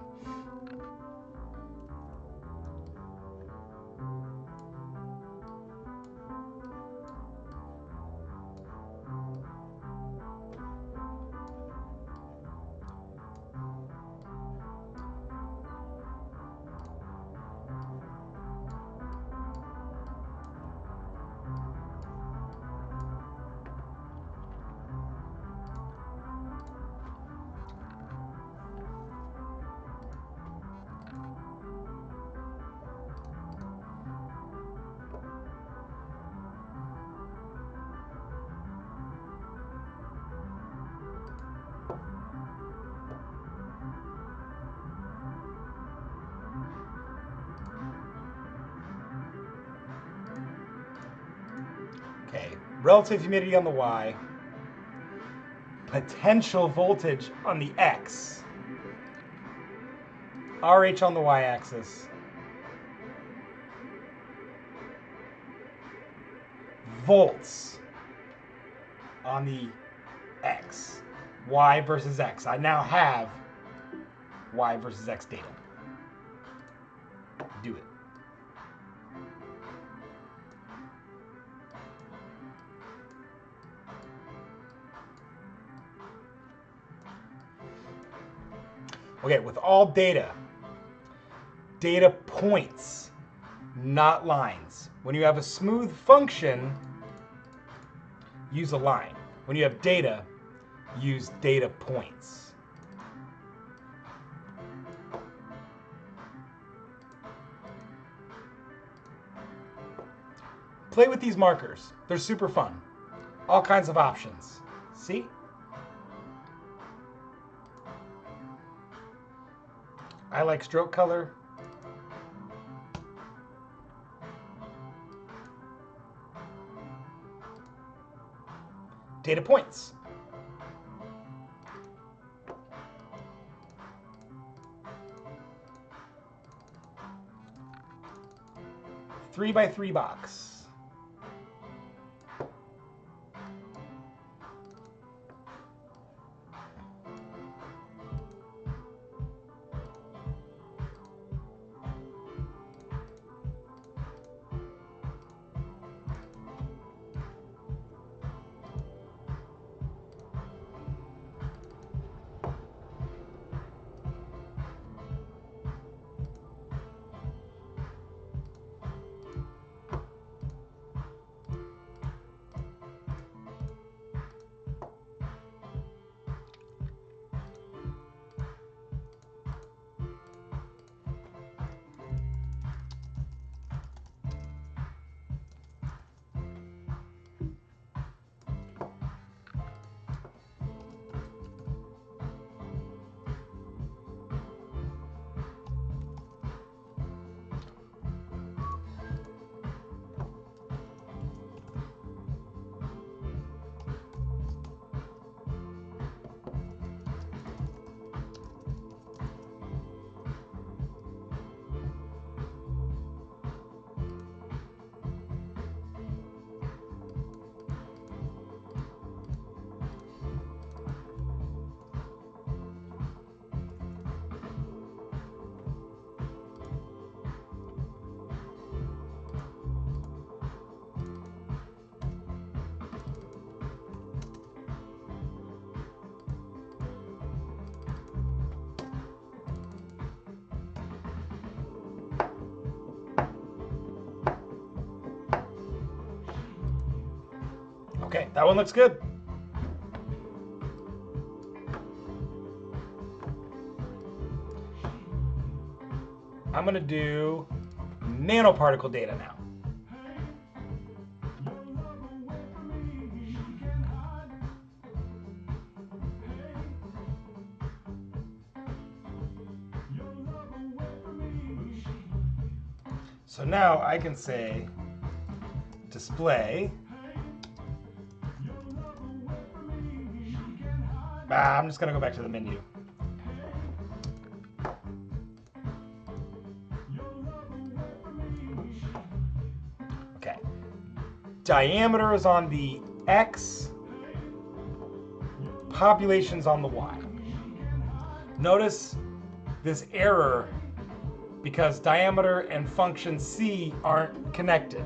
Okay, relative humidity on the Y, potential voltage on the X, RH on the Y-axis, volts on the X, Y versus X. I now have Y versus X data. Do it. Okay, with all data points, not lines. When you have a smooth function, use a line. When you have data, use data points. Play with these markers. They're super fun. All kinds of options. See? I like stroke color. Data points. Three by 3 box. Okay, that one looks good. I'm going to do nanoparticle data now. So now I can say display. I'm just going to go back to the menu. Okay. Diameter is on the X. Population's on the Y. Notice this error because diameter and function C aren't connected.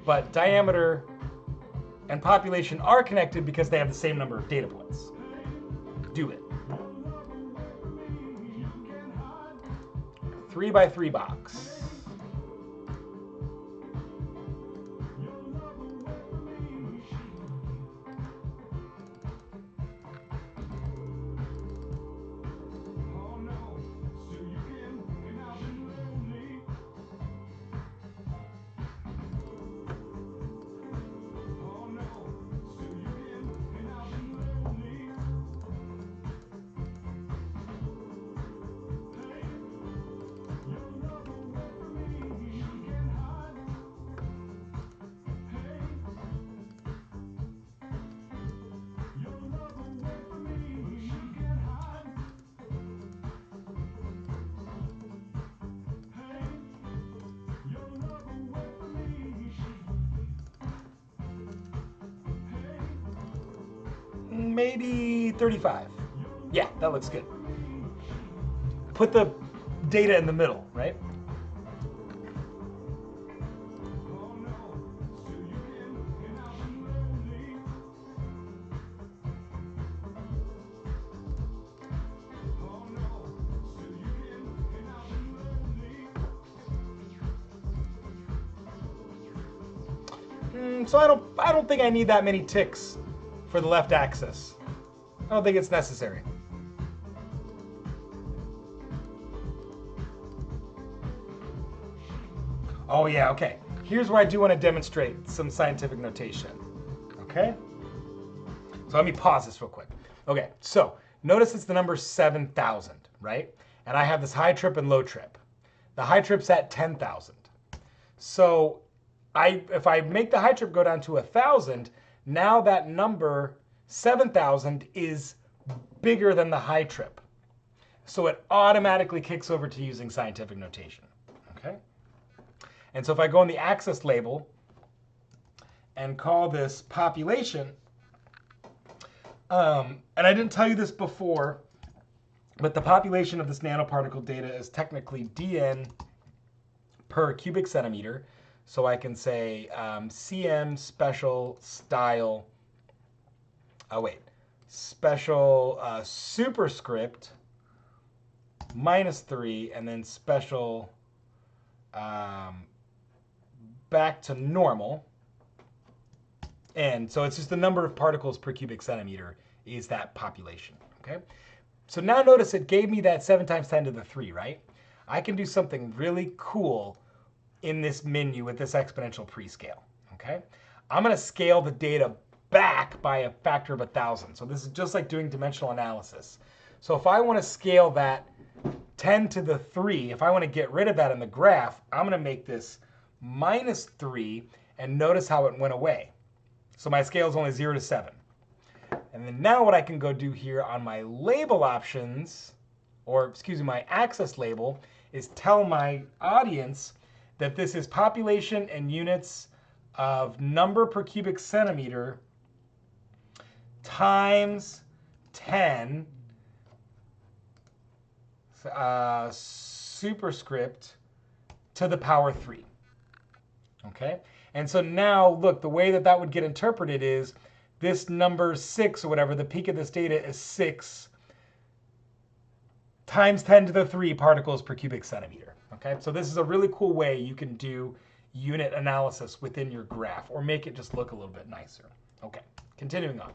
But diameter and population are connected because they have the same number of data points. Do it. 3x3 box. Maybe 35. Yeah, that looks good. Put the data in the middle, right? So I don't think I need that many ticks for the left axis. I don't think it's necessary. Oh yeah, okay. Here's where I do want to demonstrate some scientific notation. Okay? So let me pause this real quick. Okay, so notice it's the number 7,000, right? And I have this high trip and low trip. The high trip's at 10,000. So if I make the high trip go down to 1,000, now that number 7,000 is bigger than the high trip. So it automatically kicks over to using scientific notation. Okay? And so if I go in the axis label and call this population, and I didn't tell you this before, but the population of this nanoparticle data is technically dn per cubic centimeter. So I can say cm special style, special superscript -3, and then special back to normal. And so it's just the number of particles per cubic centimeter is that population, okay? So now notice it gave me that 7 times 10 to the 3, right? I can do something really cool in this menu with this exponential prescale, okay? I'm gonna scale the data back by a factor of 1,000. So this is just like doing dimensional analysis. So if I wanna scale that 10 to the 3, if I wanna get rid of that in the graph, I'm gonna make this -3, and notice how it went away. So my scale is only 0 to 7. And then now what I can go do here on my label options, or excuse me, my axis label, is tell my audience that this is population and units of number per cubic centimeter times 10 superscript to the power 3. Okay? And so now, look, the way that that would get interpreted is this number 6 or whatever, the peak of this data is 6 times 10 to the 3 particles per cubic centimeter. Okay? So this is a really cool way you can do unit analysis within your graph or make it just look a little bit nicer. Okay, continuing on.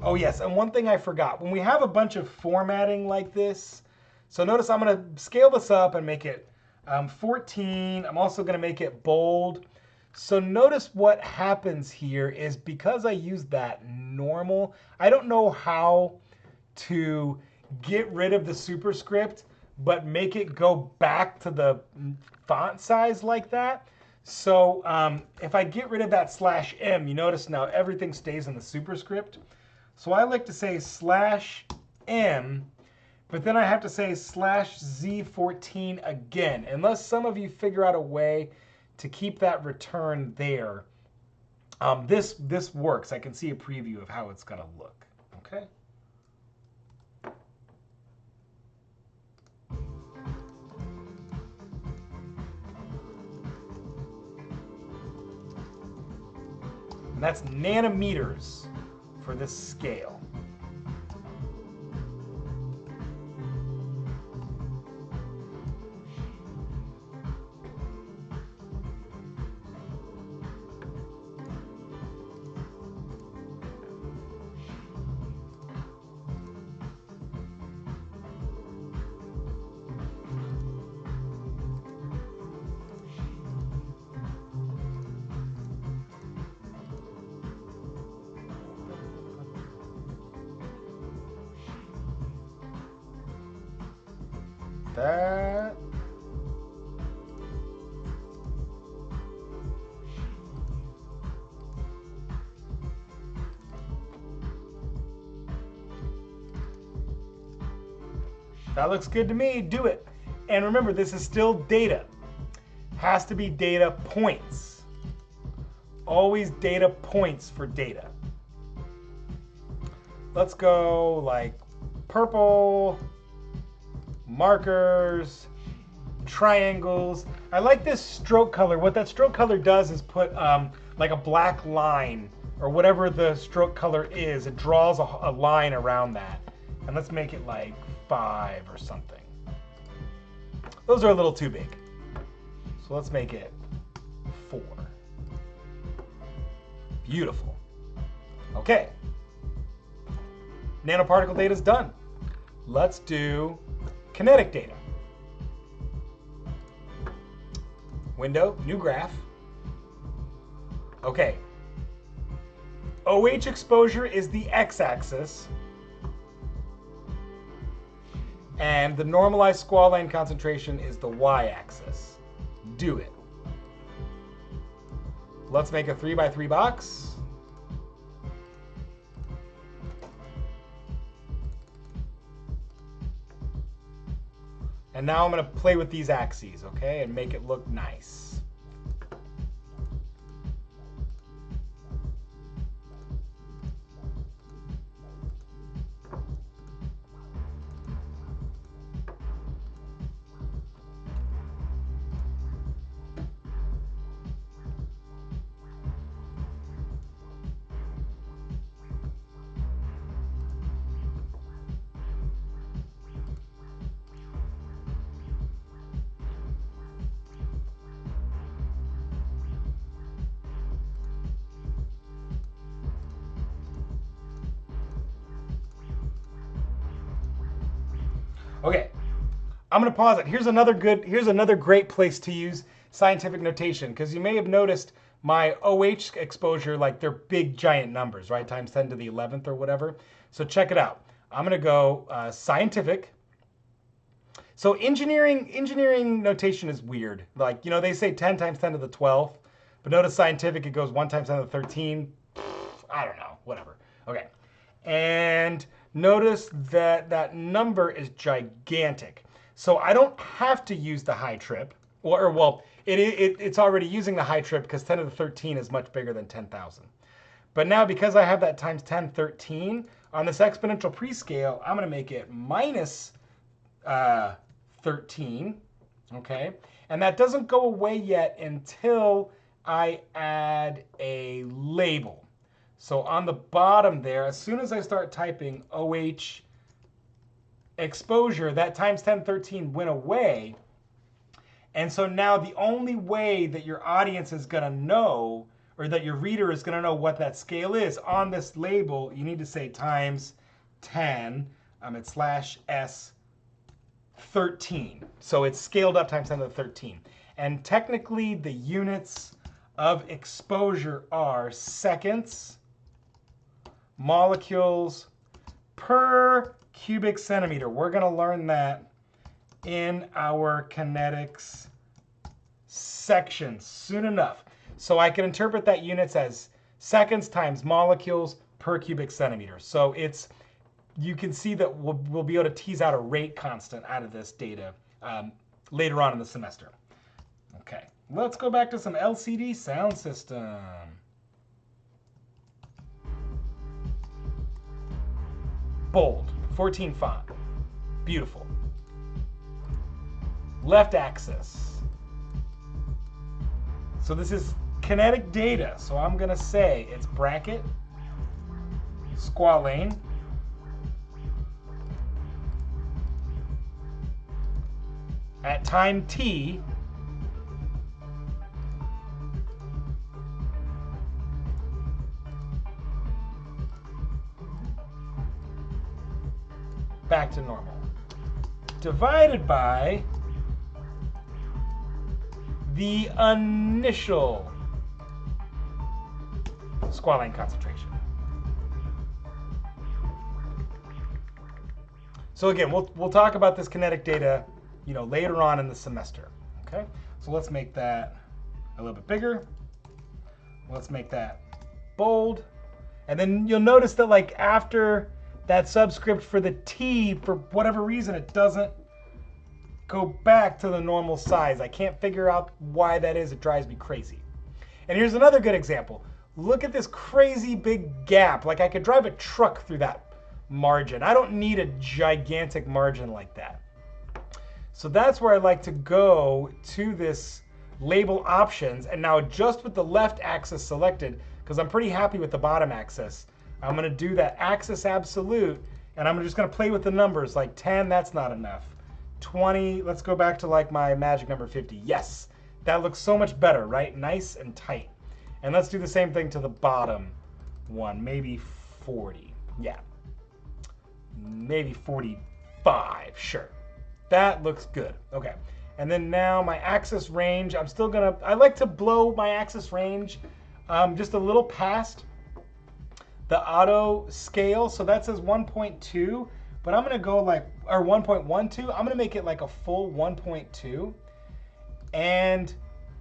Oh yes, and one thing I forgot. When we have a bunch of formatting like this, so notice I'm going to scale this up and make it 14. I'm also going to make it bold. So notice what happens here is because I use that normal, I don't know how to get rid of the superscript, but make it go back to the font size like that. So if I get rid of that /m, you notice now everything stays in the superscript. So I like to say /m, but then I have to say /z14 again, unless some of you figure out a way to keep that return there. This works. I can see a preview of how it's going to look. Okay. And that's nanometers for this scale. That looks good to me. Do it. And remember, this is still data. Has to be data points. Always data points for data. Let's go like purple, markers, triangles. I like this stroke color. What that stroke color does is put like a black line or whatever the stroke color is. It draws a line around that. And let's make it like 5 or something. Those are a little too big. So let's make it 4. Beautiful. Okay. Nanoparticle data is done. Let's do kinetic data. Window, new graph. Okay. OH exposure is the x-axis. And the normalized squalane concentration is the y-axis. Do it. Let's make a 3x3 box. And now I'm going to play with these axes, okay, and make it look nice. Okay, I'm going to pause it. Here's another great place to use scientific notation, because you may have noticed my OH exposure, like they're big giant numbers, right? Times 10 to the 11th or whatever. So check it out. I'm going to go scientific. So engineering notation is weird. Like, you know, they say 10 times 10 to the 12th, but notice scientific, it goes 1 times 10 to the 13. I don't know, whatever. Okay, and notice that that number is gigantic. So I don't have to use the high trip, it's already using the high trip because 10 to the 13 is much bigger than 10,000. But now because I have that times 10, 13, on this exponential prescale, I'm going to make it minus 13, okay? And that doesn't go away yet until I add a label. So on the bottom there, as soon as I start typing OH exposure, that times 10, 13 went away. And so now the only way that your audience is going to know, or that your reader is going to know what that scale is on this label, you need to say times 10, it's slash S 13. So it's scaled up times 10 to the 13. And technically the units of exposure are seconds, molecules per cubic centimeter. We're going to learn that in our kinetics section soon enough. So I can interpret that units as seconds times molecules per cubic centimeter. So it's, you can see that we'll be able to tease out a rate constant out of this data later on in the semester. Okay, let's go back to some LCD sound system. Bold, 14 font, beautiful. Left axis. So this is kinetic data. So I'm going to say it's bracket, squalane, at time t, back to normal, divided by the initial squalane concentration. So again, we'll talk about this kinetic data, later on in the semester. Okay, so let's make that a little bit bigger. Let's make that bold, and then you'll notice that like after that subscript for the T, for whatever reason, it doesn't go back to the normal size. I can't figure out why that is. It drives me crazy. And here's another good example. Look at this crazy big gap. Like I could drive a truck through that margin. I don't need a gigantic margin like that. So that's where I like to go to this label options, and now just with the left axis selected, because I'm pretty happy with the bottom axis, I'm going to do that axis absolute, and I'm just going to play with the numbers. Like 10, that's not enough. 20, let's go back to like my magic number 50. Yes, that looks so much better, right? Nice and tight. And let's do the same thing to the bottom one, maybe 40. Yeah, maybe 45, sure. That looks good. Okay, and then now my axis range, I like to blow my axis range just a little past the auto scale. So that says 1.2, but I'm gonna go like, or 1.12, I'm gonna make it like a full 1.2. And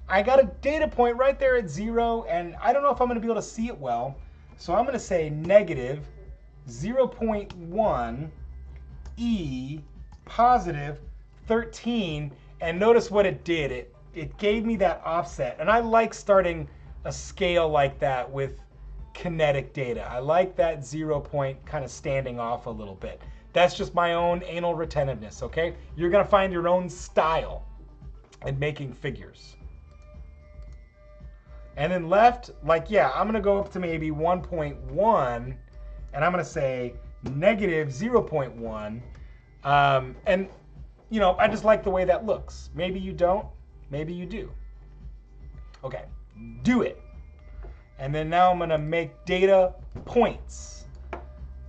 I got a data point right there at 0, and I don't know if I'm gonna be able to see it well. So I'm gonna say negative 0.1 E positive 13, and notice what it did. It gave me that offset, and I like starting a scale like that with kinetic data. I like that 0 point kind of standing off a little bit. That's just my own anal retentiveness, okay? You're gonna find your own style in making figures. And then left, like, yeah, I'm gonna go up to maybe 1.1, and I'm gonna say negative 0.1, and I just like the way that looks. Maybe you don't, maybe you do. Okay, do it. And then now I'm gonna make data points.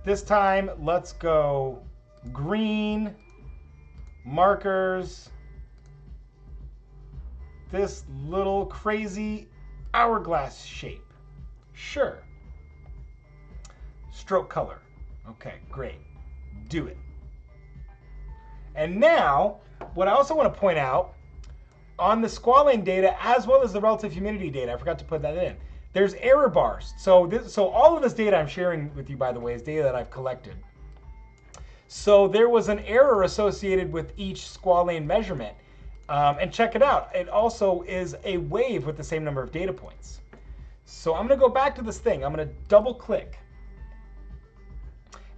This time, let's go green, markers, this little crazy hourglass shape. Sure. Stroke color. Okay, great. Do it. And now, what I also want to point out, on the squalane data as well as the relative humidity data, I forgot to put that in, there's error bars. So all of this data I'm sharing with you, by the way, is data that I've collected. So there was an error associated with each squalane measurement. And check it out. It also is a wave with the same number of data points. So I'm going to go back to this thing. I'm going to double click.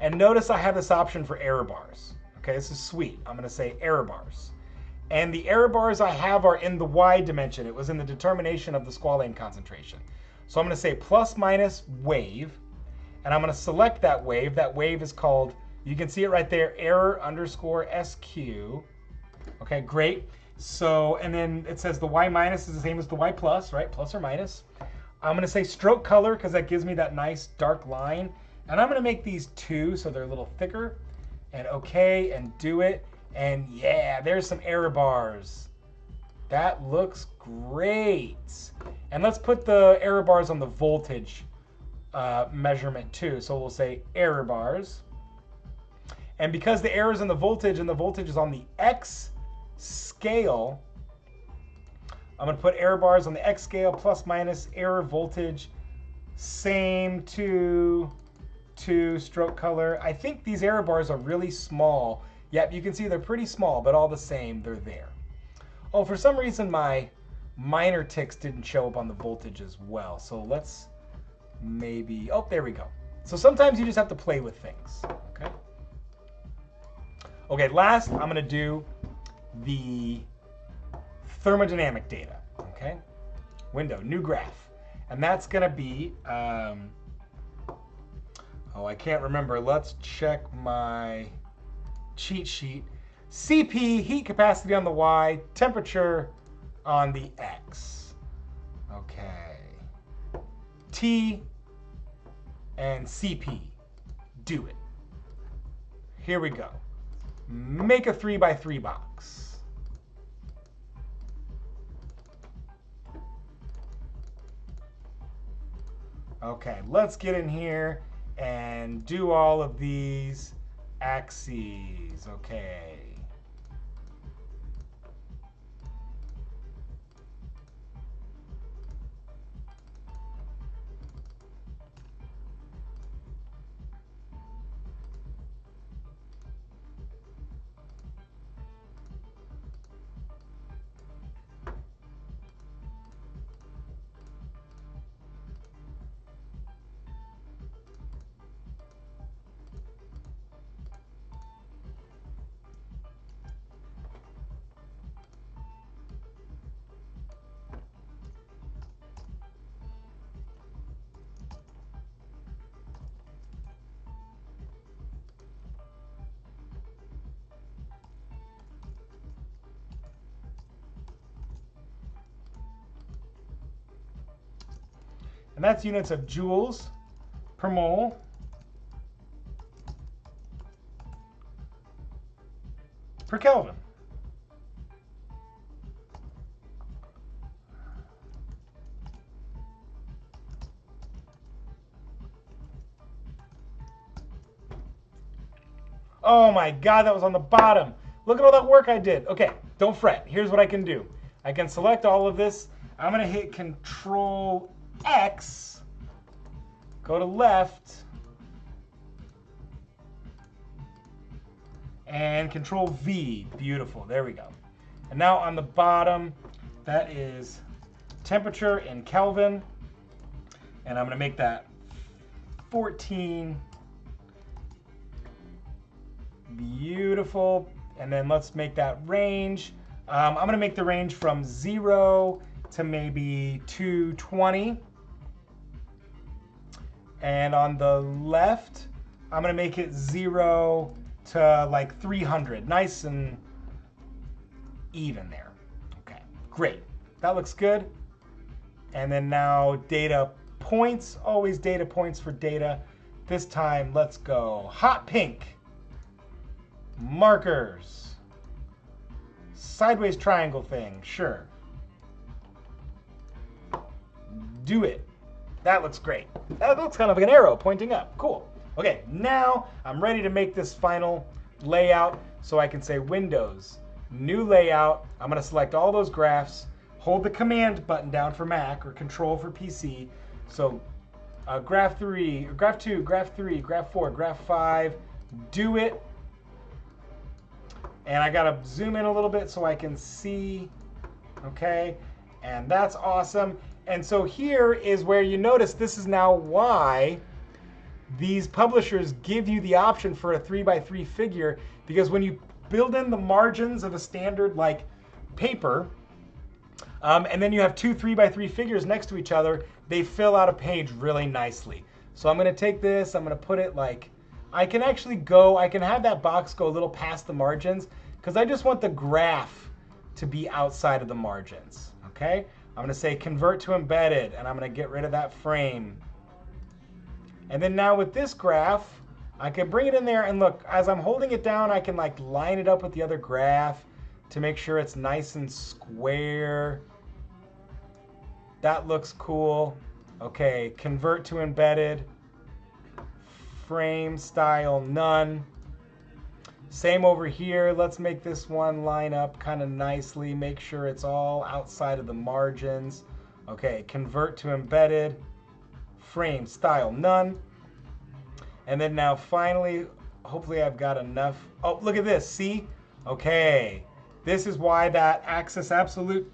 And notice I have this option for error bars. Okay, this is sweet. I'm going to say error bars. And the error bars I have are in the Y dimension. It was in the determination of the squalane concentration. So I'm going to say plus minus wave. And I'm going to select that wave. That wave is called, You can see it right there, error underscore SQ. Okay, great. So, and then it says the Y minus is the same as the Y plus, right? Plus or minus. I'm going to say stroke color because that gives me that nice dark line. And I'm going to make these 2 so they're a little thicker. And okay, and do it. And yeah, there's some error bars. That looks great. And let's put the error bars on the voltage measurement too. So we'll say error bars. And because the error is in the voltage and the voltage is on the X scale, I'm going to put error bars on the X scale, plus minus error voltage, same to stroke color. I think these error bars are really small. Yep, you can see they're pretty small, but all the same, they're there. Oh, for some reason my minor ticks didn't show up on the voltage as well. So let's maybe, oh, there we go. So sometimes you just have to play with things, okay? Okay, last I'm gonna do the thermodynamic data, okay? Window, new graph. And that's gonna be, oh, I can't remember. Let's check my cheat sheet. CP, heat capacity on the Y, temperature on the X. Okay. T and CP. Do it. Here we go. Make a 3x3 box. Okay, let's get in here and do all of these axes. Okay. And that's units of joules per mole per Kelvin. Oh my God, that was on the bottom. Look at all that work I did. Okay, don't fret. Here's what I can do. I can select all of this. I'm going to hit Control X, go to left, and Control V. Beautiful. There we go. And now on the bottom, that is temperature in Kelvin. And I'm going to make that 14. Beautiful. And then let's make that range. I'm going to make the range from 0 to maybe 220. And on the left, I'm going to make it 0 to like 300. Nice and even there. Okay, great. That looks good. And then now data points. Always data points for data. This time, let's go hot pink. Markers. Sideways triangle thing. Sure. Do it. That looks great. That looks kind of like an arrow pointing up. Cool. Okay, now I'm ready to make this final layout so I can say Windows, new layout. I'm going to select all those graphs, hold the command button down for Mac or control for PC. So graph 3, graph 2, graph 3, graph 4, graph 5, do it. And I got to zoom in a little bit so I can see. Okay, and that's awesome. And so here is where you notice this is now why these publishers give you the option for a 3x3 figure, because when you build in the margins of a standard like paper, and then you have two 3x3 figures next to each other, they fill out a page really nicely. So I'm going to take this, I'm going to put it like I can actually go, I can have that box go a little past the margins because I just want the graph to be outside of the margins, okay? I'm gonna say convert to embedded, and I'm gonna get rid of that frame. And then now with this graph, I can bring it in there and look, as I'm holding it down, I can like line it up with the other graph to make sure it's nice and square. That looks cool. Okay, convert to embedded. Frame style none. Same over here. Let's make this one line up kind of nicely. Make sure it's all outside of the margins. Okay, convert to embedded. Frame style none. And then now finally, hopefully I've got enough. Oh, look at this. See? Okay. This is why that axis absolute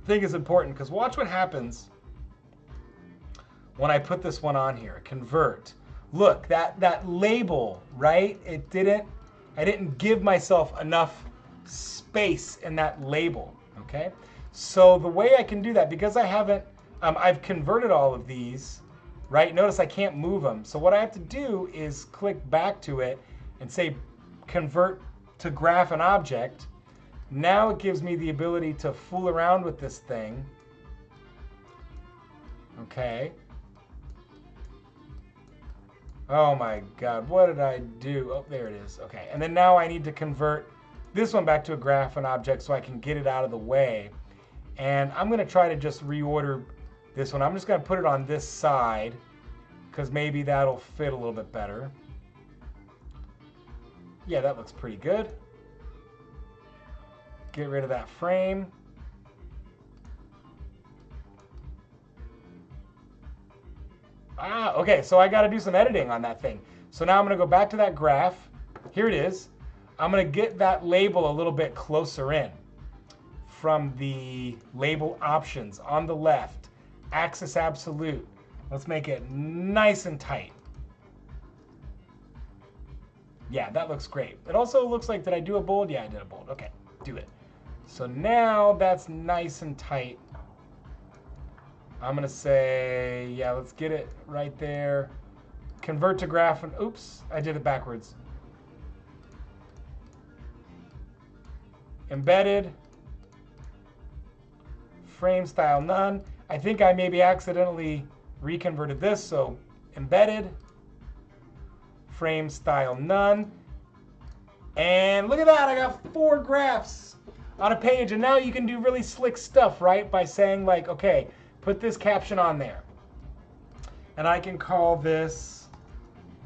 thing is important, because watch what happens when I put this one on here. Convert. Look, that label, right? I didn't give myself enough space in that label, okay? So the way I can do that, because I haven't, I've converted all of these, right? Notice I can't move them. So what I have to do is click back to it and say convert to graph and object. Now it gives me the ability to fool around with this thing. Okay. Oh my God, what did I do? Oh, there it is. Okay, and then now I need to convert this one back to a graph and object so I can get it out of the way. And I'm gonna try to just reorder this one. I'm just gonna put it on this side because maybe that'll fit a little bit better. Yeah, that looks pretty good. Get rid of that frame. Ah, okay, so I got to do some editing on that thing. So now I'm going to go back to that graph. Here it is. I'm going to get that label a little bit closer in from the label options on the left. Axis absolute. Let's make it nice and tight. Yeah, that looks great. It also looks like, did I do a bold? Yeah, I did a bold. Okay, do it. So now that's nice and tight. I'm gonna say, yeah, let's get it right there. Convert to graph and, oops, I did it backwards. Embedded. Frame style none. I think I maybe accidentally reconverted this, so embedded. Frame style none. And look at that, I got 4 graphs on a page, and now you can do really slick stuff, right? By saying like, okay, put this caption on there. And I can call this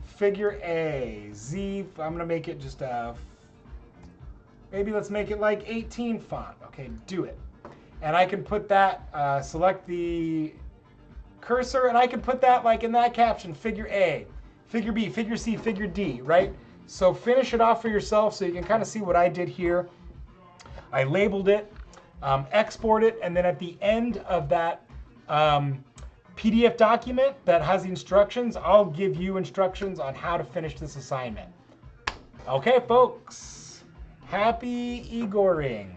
figure A, Z, I'm gonna make it just maybe let's make it like 18 font. Okay, do it. And I can put that, select the cursor, and I can put that like in that caption, figure A, figure B, figure C, figure D, right? So finish it off for yourself so you can kind of see what I did here. I labeled it, export it, and then at the end of that PDF document that has the instructions, I'll give you instructions on how to finish this assignment. Okay, folks, happy Igoring.